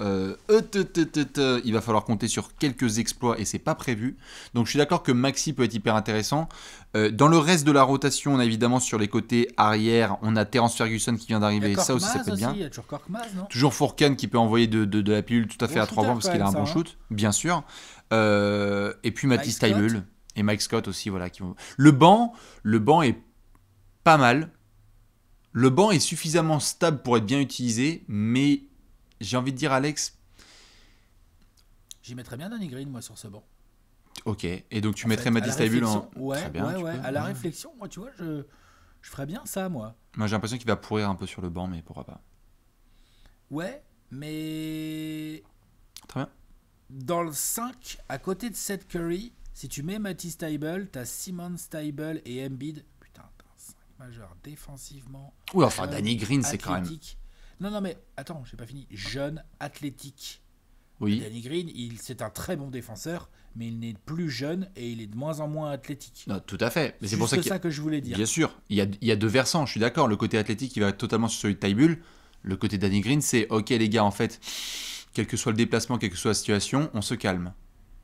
il va falloir compter sur quelques exploits et c'est pas prévu. Donc je suis d'accord que Maxi peut être hyper intéressant. Dans le reste de la rotation, on a évidemment sur les côtés arrière, on a Terrence Ferguson qui vient d'arriver. Ça aussi, ça peut être bien. Il y a toujours Korkmaz, non? Toujours Fourcade qui peut envoyer de la pilule tout à fait Bon à 3 points parce qu'il a un bon shoot, bien sûr. Et puis Matisse Thybulle et Mike Scott aussi, voilà. Le banc est pas mal. Le banc est suffisamment stable pour être bien utilisé, mais j'ai envie de dire, Alex. J'y mettrais bien Danny Green, moi, sur ce banc. Ok, et donc tu mettrais Matisse Thybulle en. Ouais, très bien, ouais. À la réflexion, moi, tu vois, je ferais bien ça, moi. Moi, j'ai l'impression qu'il va pourrir un peu sur le banc, mais pourquoi pas. Ouais, mais. Très bien. Dans le 5, à côté de Seth Curry, si tu mets Matisse Thybulle, t'as Simmons, Thybulle et Embiid. Putain, t'as un 5 majeur défensivement. Oui, enfin, Danny Green, c'est quand même. Non, mais attends, j'ai pas fini. Jeune, athlétique. Oui. Danny Green, c'est un très bon défenseur, mais il n'est plus jeune et il est de moins en moins athlétique. Non, tout à fait. Mais c'est pour ça que je voulais dire. Bien sûr, il y a deux versants, je suis d'accord. Le côté athlétique, il va être totalement sur celui de Thybulle. Le côté Danny Green, c'est ok les gars, en fait, quel que soit le déplacement, quelle que soit la situation, on se calme.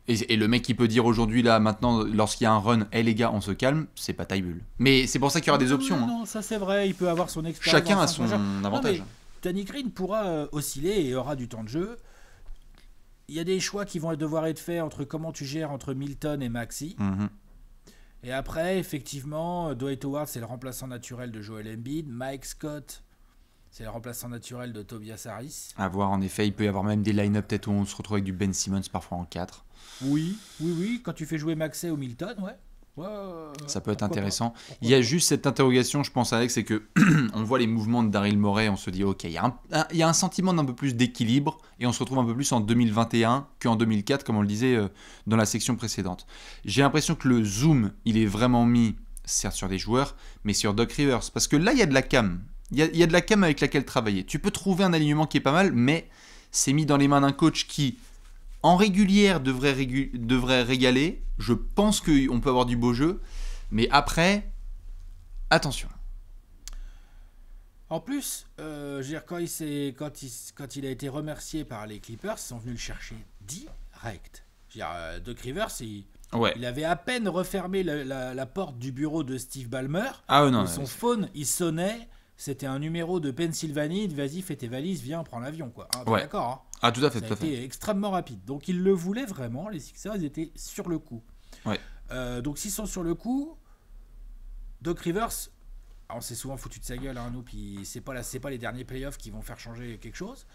Et le mec qui peut dire aujourd'hui, là, maintenant, lorsqu'il y a un run, hey les gars, on se calme, c'est pas Thybulle. Mais c'est pour ça qu'il y aura des options. Non, ça c'est vrai, il peut avoir son expérience. Chacun a son avantage. Non, Danny Green pourra osciller et aura du temps de jeu. Il y a des choix qui vont devoir être faits entre comment tu gères entre Milton et Maxi. Et après, effectivement, Dwight Howard, c'est le remplaçant naturel de Joel Embiid. Mike Scott, c'est le remplaçant naturel de Tobias Harris. À voir, en effet, il peut y avoir même des line-up peut-être où on se retrouve avec du Ben Simmons parfois en 4. Oui. Quand tu fais jouer Maxey ou Milton, ouais. Ça peut être intéressant. Il y a juste cette interrogation, je pense, Alex, c'est que on voit les mouvements de Daryl Morey, on se dit, ok, il y a un sentiment d'un peu plus d'équilibre et on se retrouve un peu plus en 2021 qu'en 2004, comme on le disait dans la section précédente. J'ai l'impression que le zoom, il est vraiment mis, certes sur des joueurs, mais sur Doc Rivers, parce que là, il y a de la cam. Il y a de la cam avec laquelle travailler. Tu peux trouver un alignement qui est pas mal, mais c'est mis dans les mains d'un coach qui, en régulière, devrait régaler. Je pense qu'on peut avoir du beau jeu. Mais après, attention. En plus, je veux dire, quand il a été remercié par les Clippers, ils sont venus le chercher direct. Je veux dire, Doc Rivers, il avait à peine refermé la porte du bureau de Steve Ballmer. Ah non, son phone, il sonnait c'était un numéro de Pennsylvanie, vas-y, fais tes valises, viens, prends l'avion, quoi. Hein, Ouais. d'accord, hein. Ah, tout à fait, Ça tout a à fait. été extrêmement rapide. Donc ils le voulaient vraiment, les Sixers, ils étaient sur le coup. Ouais. Donc s'ils sont sur le coup, Doc Rivers, on s'est souvent foutu de sa gueule, hein, nous, puis c'est pas les derniers playoffs qui vont faire changer quelque chose.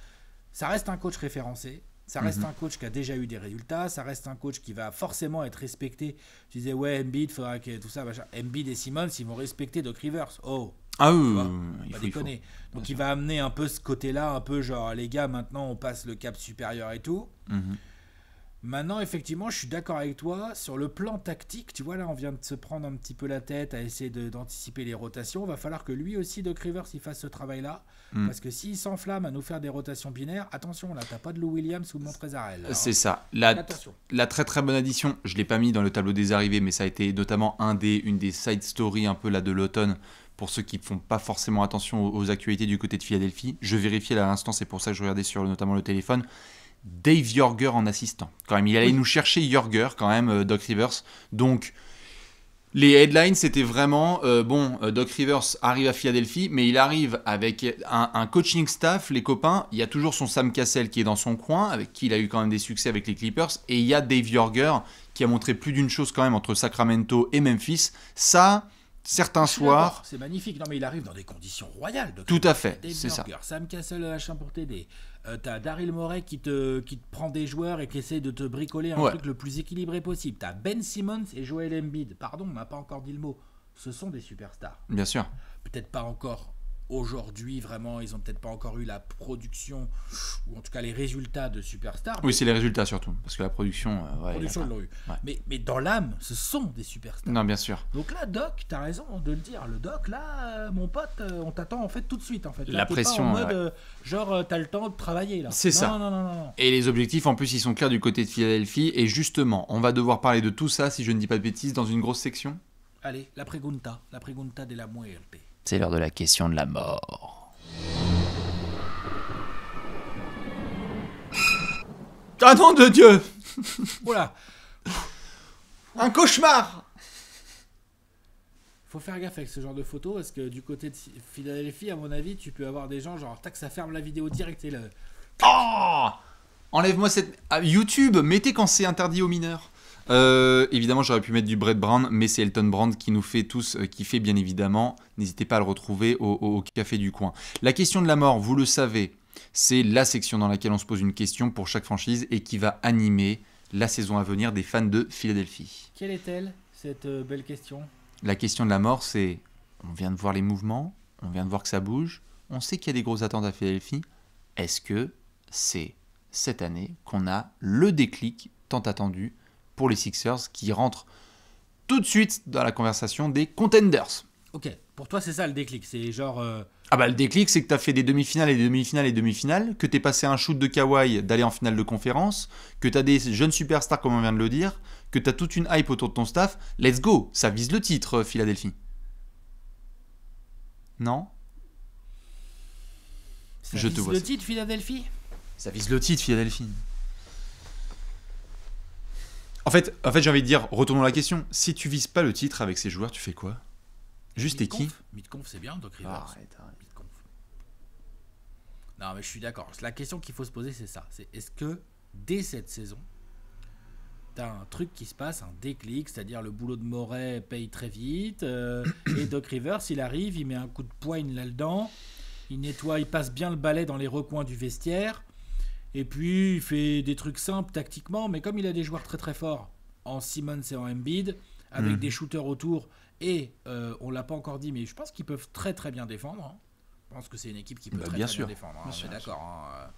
Ça reste un coach référencé, ça reste un coach qui a déjà eu des résultats, ça reste un coach qui va forcément être respecté. Tu disais, ouais, Embiid, faudra que tout ça, machin. Embiid et Simmons, ils vont respecter Doc Rivers. Oh, Ah oui, tu vois, il pas faut. déconner. Donc il va amener un peu ce côté-là, un peu genre, les gars, maintenant on passe le cap supérieur et tout. Mhm. Maintenant, effectivement, je suis d'accord avec toi. Sur le plan tactique, tu vois, là, on vient de se prendre un petit peu la tête à essayer d'anticiper les rotations. Il va falloir que lui aussi, Doc Rivers, il fasse ce travail-là. Parce que s'il s'enflamme à nous faire des rotations binaires, attention, là, t'as pas de Lou Williams ou de Montrezl. C'est ça. Attention. La très très bonne addition, je ne l'ai pas mis dans le tableau des arrivées, mais ça a été notamment une des side stories un peu là de l'automne, pour ceux qui ne font pas forcément attention aux actualités du côté de Philadelphie. Je vérifiais là à l'instant, c'est pour ça que je regardais sur notamment le téléphone. Dave Jorger en assistant. Quand même, il allait nous chercher Jorger, quand même, Doc Rivers. Donc, les headlines, c'était vraiment, Doc Rivers arrive à Philadelphie, mais il arrive avec un coaching staff, les copains. Il y a toujours son Sam Cassell qui est dans son coin, avec qui il a eu quand même des succès avec les Clippers. Et il y a Dave Jorger, qui a montré plus d'une chose quand même entre Sacramento et Memphis. Ça, certains soirs... C'est magnifique. Non, mais il arrive dans des conditions royales. Tout à fait, Dave c'est Jorger, ça. Sam Cassell, machin pour t'aider. T'as Daryl Morey qui te prend des joueurs et qui essaie de te bricoler un truc le plus équilibré possible. T'as Ben Simmons et Joel Embiid. Pardon, on n'a pas encore dit le mot. Ce sont des superstars. Bien sûr. Peut-être pas encore aujourd'hui, vraiment. Ils ont peut-être pas encore eu la production, ou en tout cas les résultats de superstars. Oui, c'est les résultats surtout, parce que la production... La production, ils l'ont eu. Ouais. Mais dans l'âme, ce sont des superstars. Non, bien sûr. Donc là, Doc, t'as raison de le dire. Le Doc, là, mon pote, on t'attend en fait tout de suite. En fait. Là, La t'es pression, pas en mode, genre, t'as le temps de travailler là. C'est ça. Non. Et les objectifs, en plus, ils sont clairs du côté de Philadelphie. Et justement, on va devoir parler de tout ça, si je ne dis pas de bêtises, dans une grosse section. Allez, la pregunta de la muerte. C'est l'heure de la question de la mort. Ah nom de Dieu! Voilà. Un cauchemar! Faut faire gaffe avec ce genre de photos parce que du côté de Philadelphie, à mon avis, tu peux avoir des gens genre tac, ça ferme la vidéo direct et le. Oh! Enlève-moi cette... Ah, YouTube, mettez quand c'est interdit aux mineurs. Évidemment, j'aurais pu mettre du Brett Brown, mais c'est Elton Brand qui nous fait tous kiffer, bien évidemment. N'hésitez pas à le retrouver au café du coin. La question de la mort, vous le savez, c'est la section dans laquelle on se pose une question pour chaque franchise et qui va animer la saison à venir des fans de Philadelphie. Quelle est-elle, cette belle question? La question de la mort, c'est... On vient de voir les mouvements, on vient de voir que ça bouge, on sait qu'il y a des grosses attentes à Philadelphie. Est-ce que c'est cette année qu'on a le déclic tant attendu pour les Sixers qui rentrent tout de suite dans la conversation des contenders? Ok, pour toi c'est ça le déclic, c'est genre... Ah bah le déclic, c'est que tu as fait des demi-finales et des demi-finales et demi-finales, que tu es passé un shoot de Kawhi d'aller en finale de conférence, que tu as des jeunes superstars comme on vient de le dire, que tu as toute une hype autour de ton staff. Let's go, ça vise le titre, Philadelphie. Non? Ça Je te vise vois le ça. titre, Philadelphie? Ça vise le titre, Philadelphie. En fait, j'ai envie de dire, retournons la question. Si tu vises pas le titre avec ces joueurs, tu fais quoi? Juste t'es qui? Midconf, c'est bien, Doc Rivers. Arrête. Midconf. Non, mais je suis d'accord. La question qu'il faut se poser, c'est ça. C'est est-ce que, dès cette saison, t'as un truc qui se passe, un déclic, c'est-à-dire le boulot de Morey paye très vite, et Doc Rivers, il arrive, il met un coup de poigne là-dedans, il nettoie, il passe bien le balai dans les recoins du vestiaire, et puis il fait des trucs simples tactiquement, mais comme il a des joueurs très très forts, en Simmons et en Embiid, avec des shooters autour, et on l'a pas encore dit, mais je pense qu'ils peuvent très très bien défendre. Hein. Je pense que c'est une équipe qui peut très bien défendre. Hein. On est d'accord. Hein.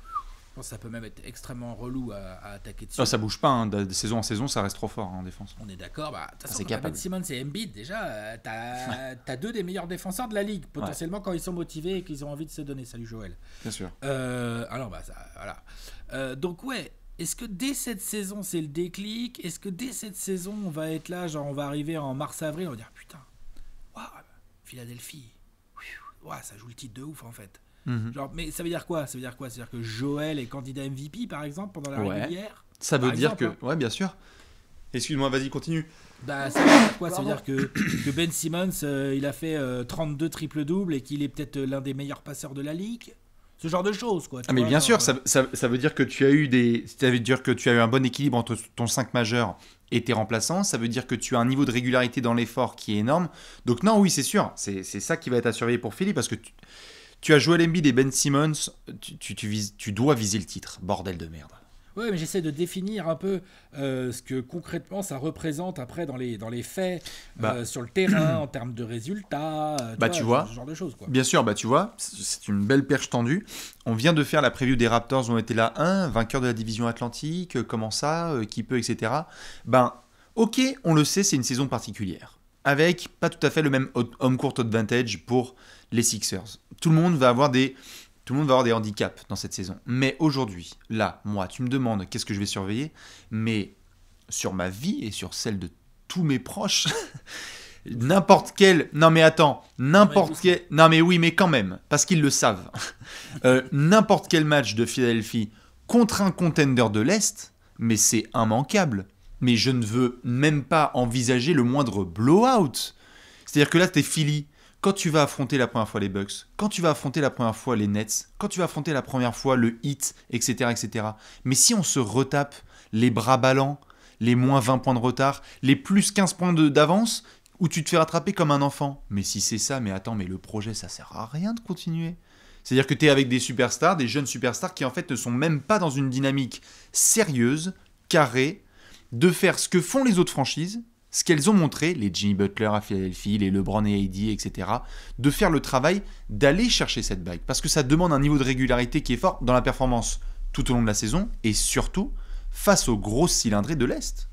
Je pense que ça peut même être extrêmement relou à attaquer dessus. Non, ça bouge pas, hein. De saison en saison, ça reste trop fort hein, en défense. On est d'accord. Bah, de toute façon, c'est quand capable. Ben Simmons et Embiid, déjà, t'as deux des meilleurs défenseurs de la ligue, potentiellement quand ils sont motivés et qu'ils ont envie de se donner. Salut Joël. Bien sûr. Alors, bah, ça, voilà. Donc, ouais. Est-ce que dès cette saison, c'est le déclic? Est-ce que dès cette saison, on va être là, genre on va arriver en mars-avril, on va dire putain, waouh, Philadelphie, waouh, ça joue le titre de ouf en fait. Genre, mais ça veut dire quoi? Ça veut dire que Joël est candidat MVP par exemple pendant la régulière? Ça veut Par dire exemple, que, ouais, bien sûr. Excuse-moi, vas-y, continue. Bah, ça veut dire quoi? Ça veut dire que Ben Simmons, il a fait 32 triple-doubles et qu'il est peut-être l'un des meilleurs passeurs de la ligue. Ce genre de choses, quoi. Ah mais bien sûr, ça veut dire que tu as eu ça veut dire que tu as eu un bon équilibre entre ton 5 majeur et tes remplaçants. Ça veut dire que tu as un niveau de régularité dans l'effort qui est énorme. Donc non, oui, c'est sûr. C'est ça qui va être à surveiller pour Philly parce que tu as Joel Embiid et Ben Simmons. Tu dois viser le titre. Bordel de merde. Ouais, mais j'essaie de définir un peu ce que concrètement ça représente après dans les faits, sur le terrain, en termes de résultats, tu vois, ce genre de choses, quoi. Bien sûr, tu vois, c'est une belle perche tendue. On vient de faire la preview des Raptors, on était là, vainqueur de la division Atlantique, comment ça, qui peut, etc. Ok, on le sait, c'est une saison particulière, avec pas tout à fait le même home court advantage pour les Sixers. Tout le monde va avoir des handicaps dans cette saison. Mais aujourd'hui, là, moi, tu me demandes qu'est-ce que je vais surveiller, mais sur ma vie et sur celle de tous mes proches, n'importe quel... Non mais attends, n'importe quel... Non mais oui, mais quand même, parce qu'ils le savent. N'importe quel match de Philadelphie contre un contender de l'Est, mais c'est immanquable. Mais je ne veux même pas envisager le moindre blowout. C'est-à-dire que là, t'es Philly. Quand tu vas affronter la première fois les Bucks, quand tu vas affronter la première fois les Nets, quand tu vas affronter la première fois le Heat, etc., etc. Mais si on se retape les bras ballants, les moins 20 points de retard, les plus 15 points d'avance, où tu te fais rattraper comme un enfant. Mais si c'est ça, mais attends, mais le projet, ça sert à rien de continuer. C'est-à-dire que tu es avec des superstars, des jeunes superstars qui en fait ne sont même pas dans une dynamique sérieuse, carrée, de faire ce que font les autres franchises, ce qu'elles ont montré, les Jimmy Butler à Philadelphie, les LeBron et AD, etc., de faire le travail d'aller chercher cette bague. Parce que ça demande un niveau de régularité qui est fort dans la performance tout au long de la saison et surtout face aux grosses cylindrées de l'Est.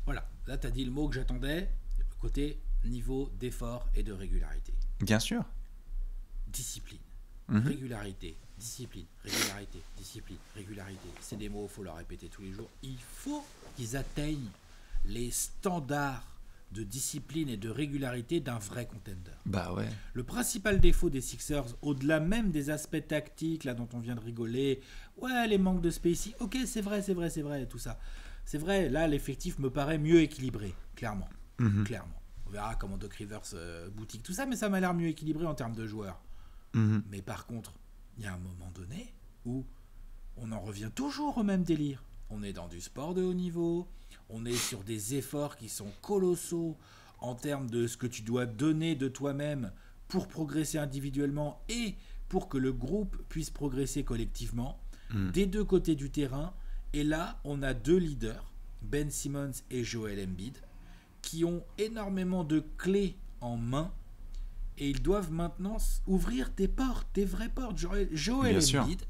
Voilà, là tu as dit le mot que j'attendais, le côté niveau d'effort et de régularité. Bien sûr. Discipline, régularité, discipline, régularité, discipline, régularité. C'est des mots, il faut leur répéter tous les jours. Il faut qu'ils atteignent les standards de discipline et de régularité d'un vrai contender. Bah ouais. Le principal défaut des Sixers, au-delà même des aspects tactiques là dont on vient de rigoler, ouais, les manques de spacing, ok, c'est vrai, tout ça. C'est vrai, là l'effectif me paraît mieux équilibré, clairement. Clairement. On verra comment Doc Rivers boutique tout ça, mais ça m'a l'air mieux équilibré en termes de joueurs. Mais par contre, il y a un moment donné où on en revient toujours au même délire. On est dans du sport de haut niveau, on est sur des efforts qui sont colossaux en termes de ce que tu dois donner de toi-même pour progresser individuellement et pour que le groupe puisse progresser collectivement des deux côtés du terrain. Et là, on a deux leaders, Ben Simmons et Joel Embiid, qui ont énormément de clés en main et ils doivent maintenant ouvrir des portes, des vraies portes. Joel Embiid,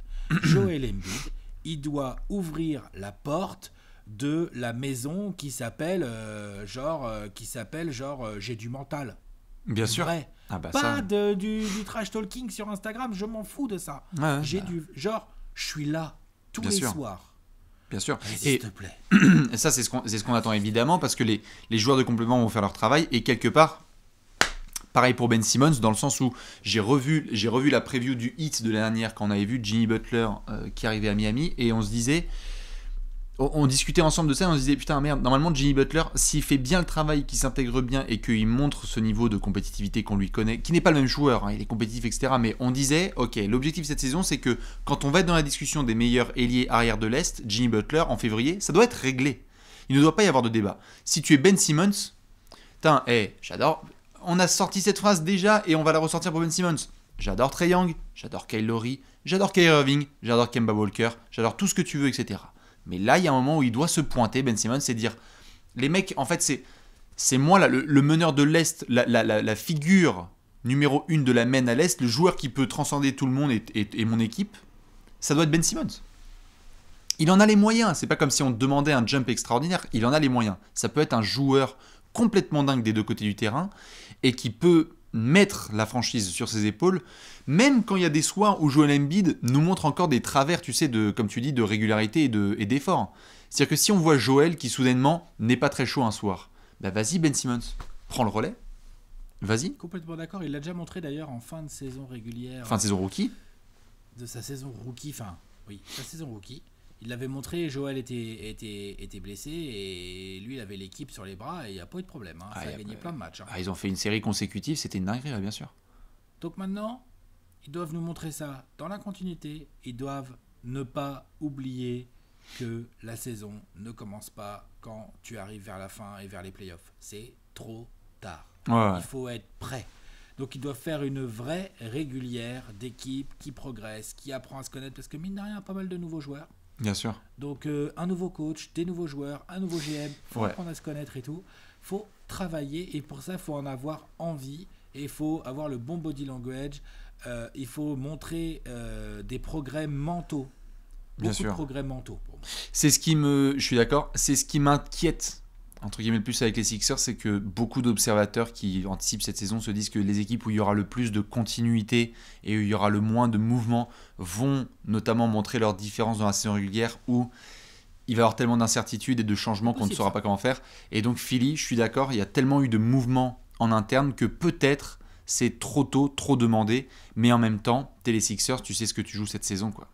il doit ouvrir la porte de la maison qui s'appelle j'ai du mental. Bien sûr. Vrai. Ah bah pas ça. du trash talking sur Instagram, je m'en fous de ça. Ouais, je suis là tous Bien les sûr. soirs. Bien sûr. S'il te plaît. Et ça, c'est ce qu'on attend évidemment parce que les joueurs de complément vont faire leur travail et quelque part, pareil pour Ben Simmons, dans le sens où j'ai revu la preview du Heat de l'année dernière quand on avait vu Jimmy Butler qui arrivait à Miami et on se disait, on discutait ensemble de ça et on se disait putain merde, normalement Jimmy Butler, s'il fait bien le travail, qu'il s'intègre bien et qu'il montre ce niveau de compétitivité qu'on lui connaît, qui n'est pas le même joueur, il est compétitif, etc. Mais on disait, ok, l'objectif de cette saison, c'est que quand on va être dans la discussion des meilleurs ailiers arrière de l'Est, Jimmy Butler en février, ça doit être réglé. Il ne doit pas y avoir de débat. Si tu es Ben Simmons, putain, j'adore. On a sorti cette phrase déjà et on va la ressortir pour Ben Simmons. J'adore Trae Young, j'adore Kyle Lowry, j'adore Kyrie Irving, j'adore Kemba Walker, j'adore tout ce que tu veux, etc. Mais là, il y a un moment où il doit se pointer, Ben Simmons, c'est dire, les mecs, en fait, c'est moi là, le meneur de l'Est, la figure numéro 1 de la main à l'Est, le joueur qui peut transcender tout le monde et mon équipe, ça doit être Ben Simmons. Il en a les moyens, c'est pas comme si on demandait un jump extraordinaire, il en a les moyens. Ça peut être un joueur complètement dingue des deux côtés du terrain et qui peut mettre la franchise sur ses épaules, même quand il y a des soirs où Joel Embiid nous montre encore des travers, tu sais, comme tu dis, de régularité et d'effort. C'est-à-dire que si on voit Joel qui soudainement n'est pas très chaud un soir, bah vas-y Ben Simmons, prends le relais, vas-y. Complètement d'accord, il l'a déjà montré d'ailleurs en fin de saison régulière. Fin de saison rookie. De sa saison rookie, sa saison rookie. Il l'avait montré, Joel était blessé et lui, il avait l'équipe sur les bras et il n'y a pas eu de problème. Ça a gagné plein de matchs. Ils ont fait une série consécutive, c'était une dinguerie, bien sûr. Donc maintenant, ils doivent nous montrer ça dans la continuité. Ils doivent ne pas oublier que la saison ne commence pas quand tu arrives vers la fin et vers les playoffs. C'est trop tard. Il faut être prêt. Donc ils doivent faire une vraie régulière d'équipe qui progresse, qui apprend à se connaître, parce que mine de rien, pas mal de nouveaux joueurs. Bien sûr. Donc un nouveau coach, des nouveaux joueurs, un nouveau GM, il faut apprendre à se connaître et tout. Il faut travailler et pour ça, il faut en avoir envie et il faut avoir le bon body language. Il faut montrer des progrès mentaux. Beaucoup de progrès mentaux. C'est ce qui me... Je suis d'accord. C'est ce qui m'inquiète, entre guillemets, le plus avec les Sixers, c'est que beaucoup d'observateurs qui anticipent cette saison se disent que les équipes où il y aura le plus de continuité et où il y aura le moins de mouvement vont notamment montrer leurs différences dans la saison régulière, où il va y avoir tellement d'incertitudes et de changements qu'on ne saura pas comment faire. Et donc Philly, je suis d'accord, il y a tellement eu de mouvements en interne que peut-être c'est trop tôt, trop demandé, mais en même temps, t'es les Sixers, tu sais ce que tu joues cette saison, quoi.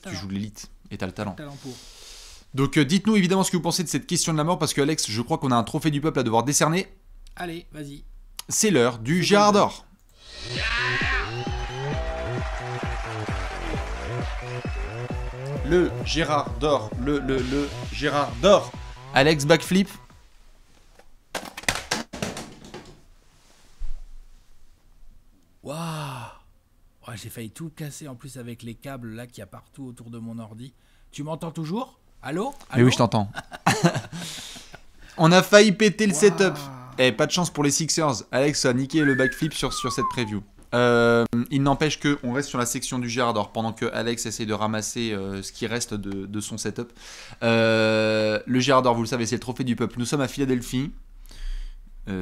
Tu joues de l'élite et t'as le talent. Donc dites-nous évidemment ce que vous pensez de cette question de la mort, parce que Alex, je crois qu'on a un trophée du peuple à devoir décerner. Allez, vas-y. C'est l'heure du Gérard d'or. Le Gérard d'or. Le Gérard d'or. Alex, backflip. Waouh. Ouais, j'ai failli tout casser en plus avec les câbles là qu'il y a partout autour de mon ordi. Tu m'entends toujours ? Allô ? Mais oui, je t'entends. On a failli péter le setup. Pas de chance pour les Sixers. Alex a niqué le backflip sur cette preview. Il n'empêche qu'on reste sur la section du Gérard d'or pendant que Alex essaie de ramasser ce qui reste de son setup. Le Gérard d'or, vous le savez, c'est le trophée du peuple. Nous sommes à Philadelphie,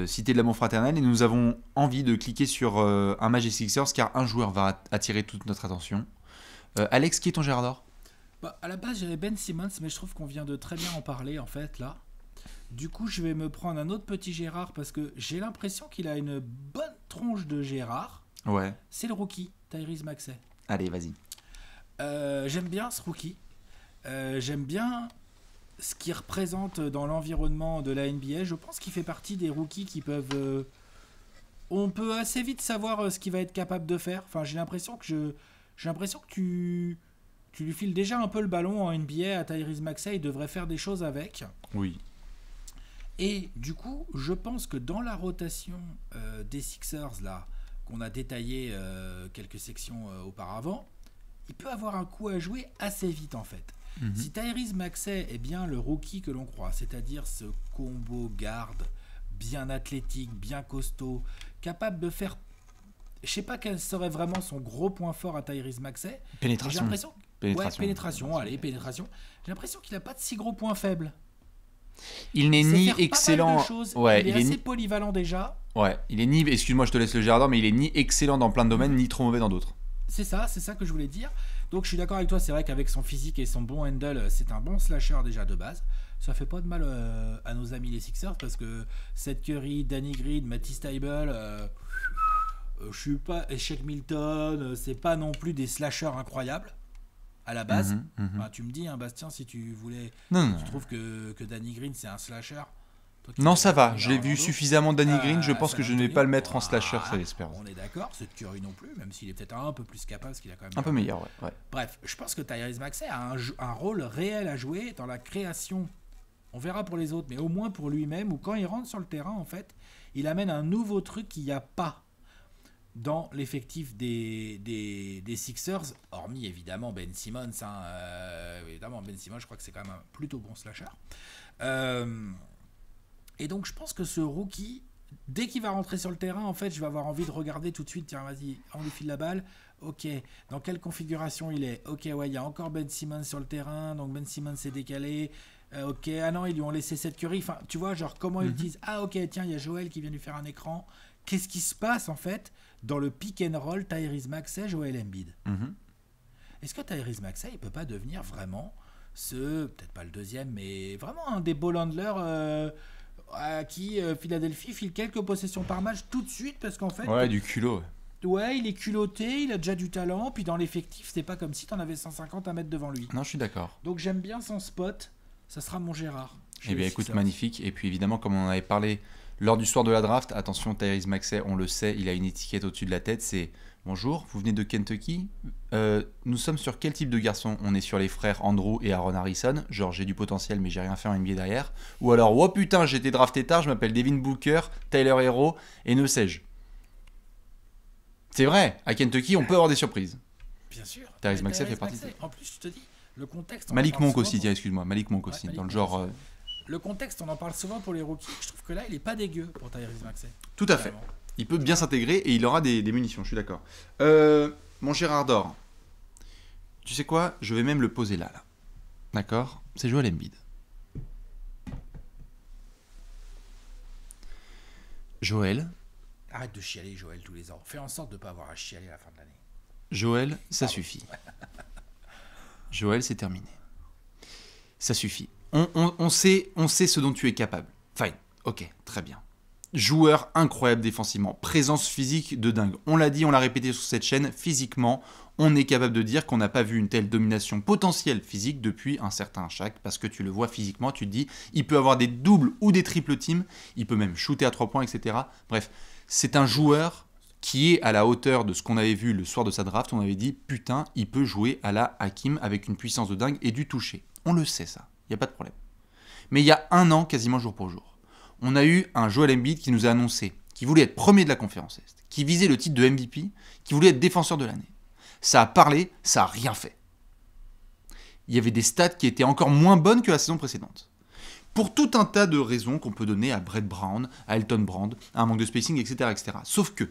cité de l'amour fraternel, et nous avons envie de cliquer sur un match des Sixers car un joueur va attirer toute notre attention. Alex, qui est ton Gérard d'or ? À la base, j'avais Ben Simmons, mais je trouve qu'on vient de très bien en parler en fait là. Du coup, je vais me prendre un autre petit Gérard parce que j'ai l'impression qu'il a une bonne tronche de Gérard. Ouais. C'est le rookie, Tyrese Maxey. Allez, vas-y. J'aime bien ce rookie. J'aime bien ce qu'il représente dans l'environnement de la NBA. Je pense qu'il fait partie des rookies qui peuvent... on peut assez vite savoir ce qu'il va être capable de faire. Enfin, j'ai l'impression que tu lui files déjà un peu le ballon en NBA à Tyrese Maxey. Il devrait faire des choses avec. Oui. Et du coup, je pense que dans la rotation des Sixers, là, qu'on a détaillé quelques sections auparavant, il peut avoir un coup à jouer assez vite en fait. Mm-hmm. Si Tyrese Maxey est bien le rookie que l'on croit, c'est-à-dire ce combo garde, bien athlétique, bien costaud, capable de faire... Je ne sais pas quel serait vraiment son gros point fort à Tyrese Maxey. Pénétration. J'ai l'impression... Pénétration. J'ai l'impression qu'il n'a pas de si gros points faibles. Il n'est ni excellent. Il est assez polyvalent déjà. Ouais, il est ni. Excuse-moi, je te laisse le Gérard d'or, mais il est ni excellent dans plein de domaines, ni trop mauvais dans d'autres. C'est ça que je voulais dire. Donc je suis d'accord avec toi, c'est vrai qu'avec son physique et son bon handle, c'est un bon slasher déjà de base. Ça fait pas de mal à nos amis les Sixers parce que Seth Curry, Danny Green, Matisse Thybulle, je suis pas. Shake Milton, c'est pas non plus des slashers incroyables. À la base, Enfin, tu me dis, hein, Bastien, si tu voulais, tu trouves que Danny Green c'est un slasher. Non, ça va. Je l'ai vu suffisamment Danny Green. Je pense que je ne vais pas le mettre en slasher, ça j'espère. On est d'accord. C'est Curry non plus, même s'il est peut-être un peu plus capable, parce qu'il a quand même un peu meilleur. Ouais. Bref, je pense que Tyrese Maxey a un rôle réel à jouer dans la création. On verra pour les autres, mais au moins pour lui-même, ou quand il rentre sur le terrain, en fait, il amène un nouveau truc qu'il n'y a pas dans l'effectif des Sixers, hormis évidemment Ben Simmons. Évidemment, Ben Simmons, je crois que c'est quand même un plutôt bon slasher. Et donc, je pense que ce rookie, dès qu'il va rentrer sur le terrain, en fait, je vais avoir envie de regarder tout de suite. Tiens, vas-y, on lui file la balle. Ok, dans quelle configuration il est ? Ok, ouais, il y a encore Ben Simmons sur le terrain, donc Ben Simmons s'est décalé. Ok, ah non, ils lui ont laissé Seth Curry. Enfin, tu vois, genre, comment ils disent ? Ah, ok, tiens, il y a Joel qui vient lui faire un écran. Qu'est-ce qui se passe, en fait, dans le pick and roll Tyrese Maxey, Joel Embiid ? Est-ce que Tyrese Maxey, il peut pas devenir vraiment peut-être pas le deuxième, mais vraiment un des ball handlers à qui Philadelphie file quelques possessions par match tout de suite, parce qu'en fait... Ouais, du culot. Ouais, il est culotté, il a déjà du talent, puis dans l'effectif, c'est pas comme si t'en avais 150 à mettre devant lui. Non, je suis d'accord. Donc j'aime bien son spot, ça sera mon Gérard. Eh bien, écoute, magnifique. Et puis, évidemment, comme on en avait parlé lors du soir de la draft, attention, Tyrese Maxey, on le sait, il a une étiquette au-dessus de la tête, c'est « Bonjour, vous venez de Kentucky nous sommes sur quel type de garçon ? On est sur les frères Andrew et Aaron Harrison, genre j'ai du potentiel mais j'ai rien fait en NBA derrière. Ou alors, oh putain, j'ai été drafté tard, je m'appelle Devin Booker, Tyler Hero, et ne sais-je. » C'est vrai, à Kentucky, on peut avoir des surprises. Bien sûr. Tyrese Maxey fait partie de ça. En plus, je te dis, le contexte... Malik Monk aussi, tiens, excuse-moi. Malik Monk aussi, dans le genre... Le contexte, on en parle souvent pour les rookies. Je trouve que là, il est pas dégueu pour Tyrese Maxey. Tout à fait. Il peut bien s'intégrer et il aura des munitions, je suis d'accord. Mon Gérard d'or, tu sais quoi ? Je vais même le poser là. D'accord ? C'est Joel Embiid. Joël. Arrête de chialer, Joël, tous les ans. Fais en sorte de ne pas avoir à chialer à la fin de l'année. Joël, ça suffit. Joël, c'est terminé. Ça suffit. On sait ce dont tu es capable. Fine, ok, très bien. Joueur incroyable défensivement, présence physique de dingue. On l'a dit, on l'a répété sur cette chaîne, physiquement, on est capable de dire qu'on n'a pas vu une telle domination potentielle physique depuis un certain Shaq, parce que tu le vois physiquement, tu te dis, il peut avoir des doubles ou des triples teams, il peut même shooter à 3 points, etc. Bref, c'est un joueur qui est à la hauteur de ce qu'on avait vu le soir de sa draft. On avait dit, putain, il peut jouer à la Hakim avec une puissance de dingue et du toucher. On le sait ça, il n'y a pas de problème. Mais il y a un an, quasiment jour pour jour, on a eu un Joel Embiid qui nous a annoncé qu'il voulait être premier de la conférence Est, qui visait le titre de MVP, qui voulait être défenseur de l'année. Ça a parlé, ça a rien fait. Il y avait des stats qui étaient encore moins bonnes que la saison précédente. Pour tout un tas de raisons qu'on peut donner à Brett Brown, à Elton Brand, à un manque de spacing, etc. etc. Sauf que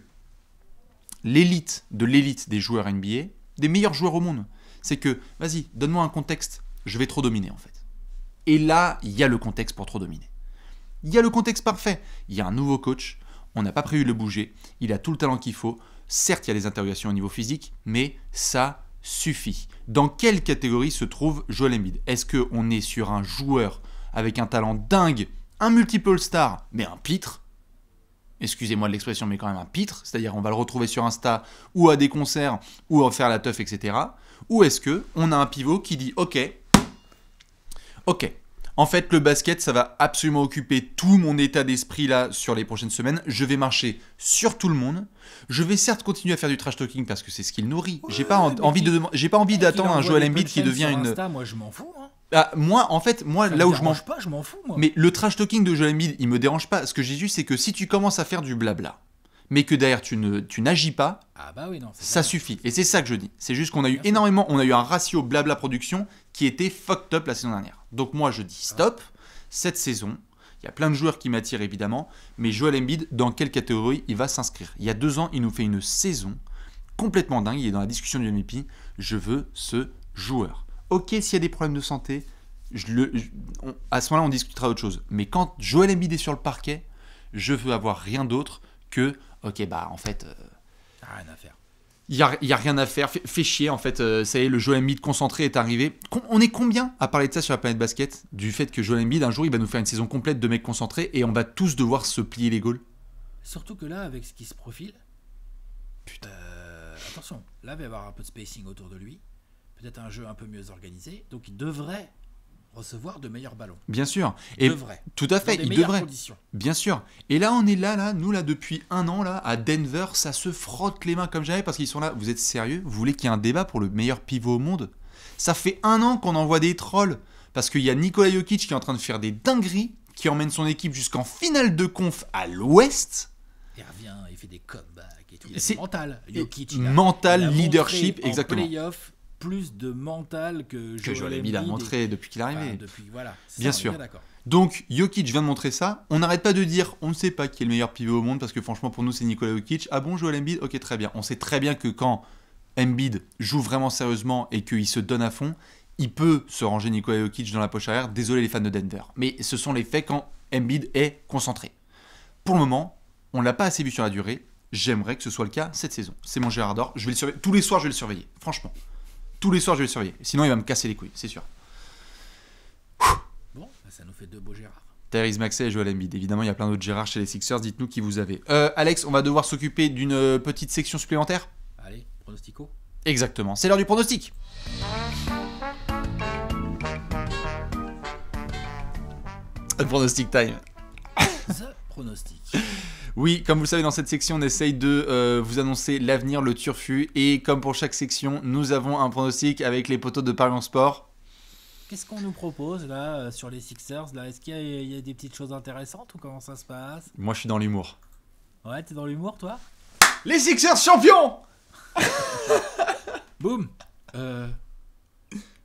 l'élite de l'élite des joueurs NBA, des meilleurs joueurs au monde, c'est que, vas-y, donne-moi un contexte, je vais trop dominer en fait. Et là, il y a le contexte pour trop dominer. Il y a le contexte parfait. Il y a un nouveau coach, on n'a pas prévu de le bouger, il a tout le talent qu'il faut. Certes, il y a des interrogations au niveau physique, mais ça suffit. Dans quelle catégorie se trouve Joel Embiid ? Est-ce qu'on est sur un joueur avec un talent dingue, un multiple star, mais un pitre ? Excusez-moi de l'expression, mais quand même un pitre, c'est-à-dire on va le retrouver sur Insta, ou à des concerts, ou à faire la teuf, etc. Ou est-ce qu'on a un pivot qui dit « Ok, en fait, le basket, ça va absolument occuper tout mon état d'esprit là sur les prochaines semaines. Je vais marcher sur tout le monde. Je vais certes continuer à faire du trash talking parce que c'est ce qui le nourrit. Ouais, j'ai pas envie d'attendre un Joel Embiid qui devient une... Insta, moi, je m'en fous. Hein. Ah, moi, là où je m'en... pas, je m'en fous, moi. Mais le trash talking de Joel Embiid, il me dérange pas. Ce que j'ai vu, c'est que si tu commences à faire du blabla, mais que derrière tu n'agis pas, ah bah oui, non, ça suffit. Et c'est ça que je dis. C'est juste qu'on a eu énormément, on a eu un ratio blabla production qui était fucked up la saison dernière. Donc moi je dis stop. Cette saison, il y a plein de joueurs qui m'attirent évidemment, mais Joel Embiid, dans quelle catégorie il va s'inscrire ? Il y a 2 ans, il nous fait une saison complètement dingue. Il est dans la discussion du MVP. Je veux ce joueur. Ok, s'il y a des problèmes de santé, à ce moment-là, on discutera d'autre chose. Mais quand Joel Embiid est sur le parquet, je veux avoir rien d'autre que ok, bah en fait... rien à faire. Il n'y a rien à faire, fait chier en fait, ça y est, le Joel Embiid concentré est arrivé. On est combien à parler de ça sur la planète basket ? Du fait que Joel Embiid, un jour, il va nous faire une saison complète de mecs concentrés et on va tous devoir se plier les gaules. Surtout que là, avec ce qui se profile, putain, attention, là, il va y avoir un peu de spacing autour de lui, peut-être un jeu un peu mieux organisé, donc il devrait recevoir de meilleurs ballons. Bien sûr. Et devrait. Tout à fait, il devrait. Conditions. Bien sûr. Et là, on est nous depuis 1 an, là, à Denver, ça se frotte les mains comme jamais parce qu'ils sont là. Vous êtes sérieux ? Vous voulez qu'il y ait un débat pour le meilleur pivot au monde ? Ça fait 1 an qu'on envoie des trolls parce qu'il y a Nikola Jokic qui est en train de faire des dingueries, qui emmène son équipe jusqu'en finale de conf à l'Ouest. Il revient, il fait des comebacks et tout. C'est mental. Jokic, mental, leadership, exactement. En playoff, plus de mental que Joel Embiid a montré depuis qu'il est arrivé. Voilà, bien sûr. Donc Jokic vient de montrer ça. On n'arrête pas de dire on ne sait pas qui est le meilleur pivot au monde parce que franchement pour nous c'est Nikola Jokic. Ah bon, Joel Embiid ? Ok, très bien. On sait très bien que quand Embiid joue vraiment sérieusement et qu'il se donne à fond, il peut se ranger Nikola Jokic dans la poche arrière. Désolé les fans de Denver. Mais ce sont les faits quand Embiid est concentré. Pour le moment, on ne l'a pas assez vu sur la durée. J'aimerais que ce soit le cas cette saison. C'est mon Gérard d'or. Je vais le surveiller. Tous les soirs je vais le surveiller. Franchement. Tous les soirs, je vais le surveiller. Sinon, il va me casser les couilles, c'est sûr. Bon, ça nous fait 2 beaux Gérard. Tyrese Maxey et Joel Embiid. Évidemment, il y a plein d'autres Gérard chez les Sixers. Dites-nous qui vous avez. Alex, on va devoir s'occuper d'une petite section supplémentaire. Allez, pronostico. Exactement. C'est l'heure du pronostic. Pronostic time. The pronostic. Oui, comme vous le savez, dans cette section, on essaye de vous annoncer l'avenir, le turfu. Et comme pour chaque section, nous avons un pronostic avec les poteaux de Paris en Sport. Qu'est-ce qu'on nous propose là sur les Sixers là? Est-ce qu'il y a des petites choses intéressantes ou comment ça se passe? Moi, je suis dans l'humour. Ouais, t'es dans l'humour toi? Les Sixers champions. Boum.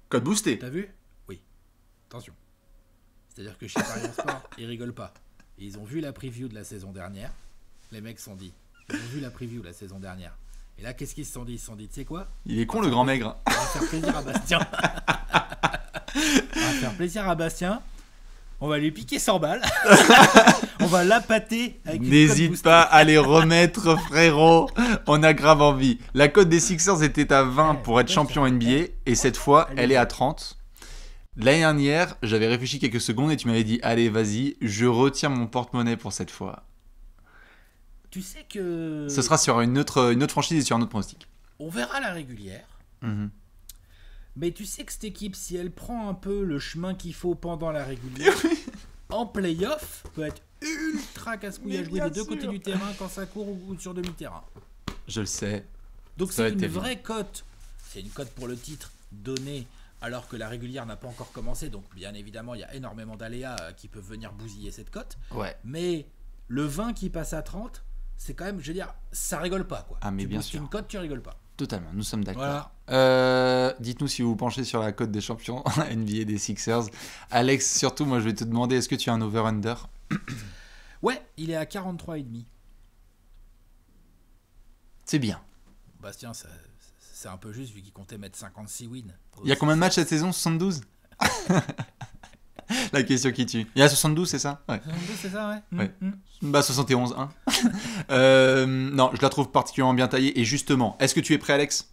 Code boosté. T'as vu? Oui. Attention. C'est-à-dire que chez Paris Sport, ils rigolent pas. Ils ont vu la preview de la saison dernière. Les mecs se sont dit. Ils ont vu la preview de la saison dernière. Et là, qu'est-ce qu'ils se sont dit? Ils se sont dit, tu sais quoi? Il est con le grand maigre. On va faire plaisir à Bastien. On va faire plaisir à Bastien. On va lui piquer 100 balles. On va l'appâter avec une cote N'hésite boostée. pas à les remettre, frérot. On a grave envie. La cote des Sixers était à 20 pour être champion NBA. Et cette fois, elle est à 30. L'année dernière, j'avais réfléchi quelques secondes et tu m'avais dit, allez, vas-y, je retire mon porte-monnaie pour cette fois. Tu sais que... Ce sera sur une autre franchise et sur un autre pronostic. On verra la régulière. Mais tu sais que cette équipe, si elle prend un peu le chemin qu'il faut pendant la régulière, en play-off, peut être ultra casse-couille à jouer des deux côtés du terrain quand ça court ou sur demi-terrain. Je le sais. Donc Ça va c'est être une terrible. vraie cote. C'est une cote pour le titre donnée alors que la régulière n'a pas encore commencé. Donc bien évidemment, il y a énormément d'aléas qui peuvent venir bousiller cette cote. Ouais. Mais le 20 qui passe à 30, c'est quand même, je veux dire, ça rigole pas quoi. Ah, mais tu bien boostes sûr. une cote, tu rigoles pas. Totalement, nous sommes d'accord. Voilà. Dites-nous si vous vous penchez sur la cote des champions NBA des Sixers. Alex, surtout, moi je vais te demander, est-ce que tu as un over-under? Ouais, il est à 43,5. C'est bien. Bastien, c'est un peu juste vu qu'il comptait mettre 56 wins. Il y a combien de matchs cette saison? 72? La question qui tue. Il y a 72, c'est ça? Ouais. C'est ça, ouais. Ouais. Bah 71, hein. Non, je la trouve particulièrement bien taillée. Et justement, est-ce que tu es prêt, Alex?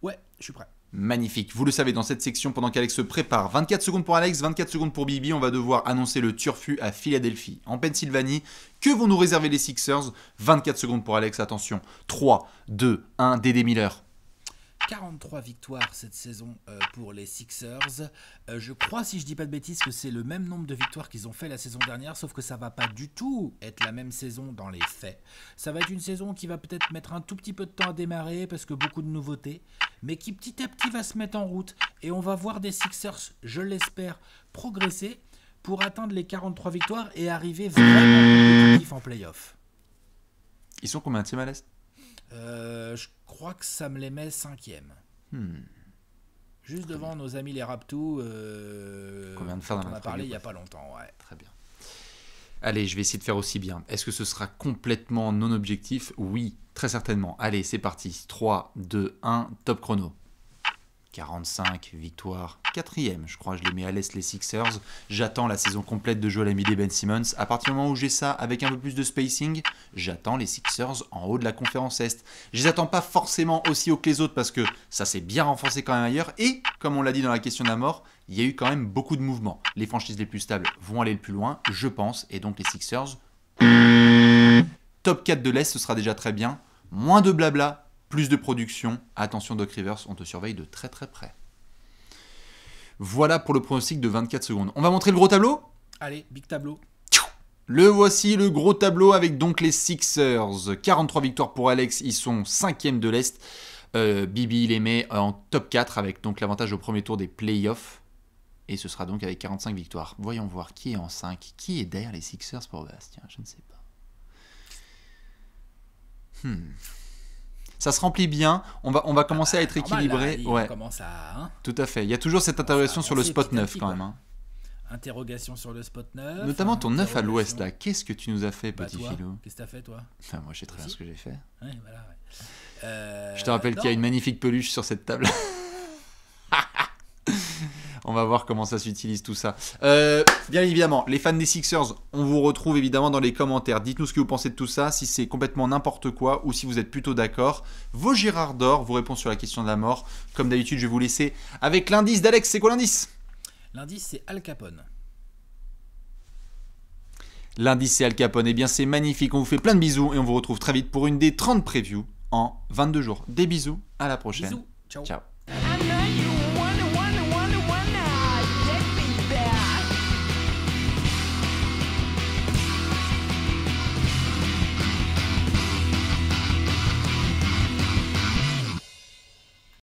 Ouais, je suis prêt. Magnifique. Vous le savez, dans cette section, pendant qu'Alex se prépare, 24 secondes pour Alex, 24 secondes pour Bibi, on va devoir annoncer le turfu à Philadelphie, en Pennsylvanie. Que vont nous réserver les Sixers? 24 secondes pour Alex, attention. 3, 2, 1, Dédé Miller. 43 victoires cette saison pour les Sixers. Je crois, si je dis pas de bêtises, que c'est le même nombre de victoires qu'ils ont fait la saison dernière, sauf que ça va pas du tout être la même saison dans les faits. Ça va être une saison qui va peut-être mettre un tout petit peu de temps à démarrer parce que beaucoup de nouveautés, mais qui petit à petit va se mettre en route et on va voir des Sixers, je l'espère, progresser pour atteindre les 43 victoires et arriver vraiment compétitif en play-off. Ils sont combien de à l'Est? Je crois que ça me les met 5e. Juste devant nos amis les Raptors. Qu'on vient de faire dans on la a parlé preview, il n'y a pas longtemps. Ouais. Très bien. Allez, je vais essayer de faire aussi bien. Est-ce que ce sera complètement non objectif? Oui, très certainement. Allez, c'est parti. 3, 2, 1, top chrono. 45 victoires, 4e, je crois, je les mets à l'Est les Sixers. J'attends la saison complète de Joel Embiid et Ben Simmons. À partir du moment où j'ai ça avec un peu plus de spacing, j'attends les Sixers en haut de la conférence Est. Je les attends pas forcément aussi haut que les autres parce que ça s'est bien renforcé quand même ailleurs. Et comme on l'a dit dans la question de la mort, il y a eu quand même beaucoup de mouvements. Les franchises les plus stables vont aller le plus loin, je pense, et donc les Sixers. Top 4 de l'Est, ce sera déjà très bien. Moins de blabla. Plus de production. Attention Doc Rivers, on te surveille de très très près. Voilà pour le pronostic de 24 secondes. On va montrer le gros tableau? Allez, big tableau. Le voici, le gros tableau avec donc les Sixers. 43 victoires pour Alex, ils sont 5e de l'Est. Bibi les met en top 4 avec donc l'avantage au premier tour des playoffs. Et ce sera donc avec 45 victoires. Voyons voir qui est en 5. Qui est derrière les Sixers pour Bastien? Je ne sais pas. Ça se remplit bien, on va commencer à être équilibré. Là, ouais. On commence à... Hein, tout à fait. Il y a toujours cette interrogation sur le spot 9 quand même. Hein. Interrogation sur le spot 9. Notamment ton 9 à l'ouest là. Qu'est-ce que tu nous as fait, petit toi, filou? Qu'est-ce que t'as fait toi? Enfin, moi je sais très bien ce que j'ai fait. Ouais, voilà, ouais. Je te rappelle qu'il y a une magnifique peluche sur cette table. On va voir comment ça s'utilise tout ça. Bien évidemment, les fans des Sixers, on vous retrouve évidemment dans les commentaires. Dites-nous ce que vous pensez de tout ça, si c'est complètement n'importe quoi ou si vous êtes plutôt d'accord. Vos Gérard d'or, vos réponses sur la question de la mort. Comme d'habitude, je vais vous laisser avec l'indice d'Alex. C'est quoi l'indice? L'indice, c'est Al Capone. Lundi, c'est Al Capone. Eh bien, c'est magnifique. On vous fait plein de bisous et on vous retrouve très vite pour une des 30 previews en 22 jours. Des bisous. À la prochaine. Bisous. Ciao. Ciao.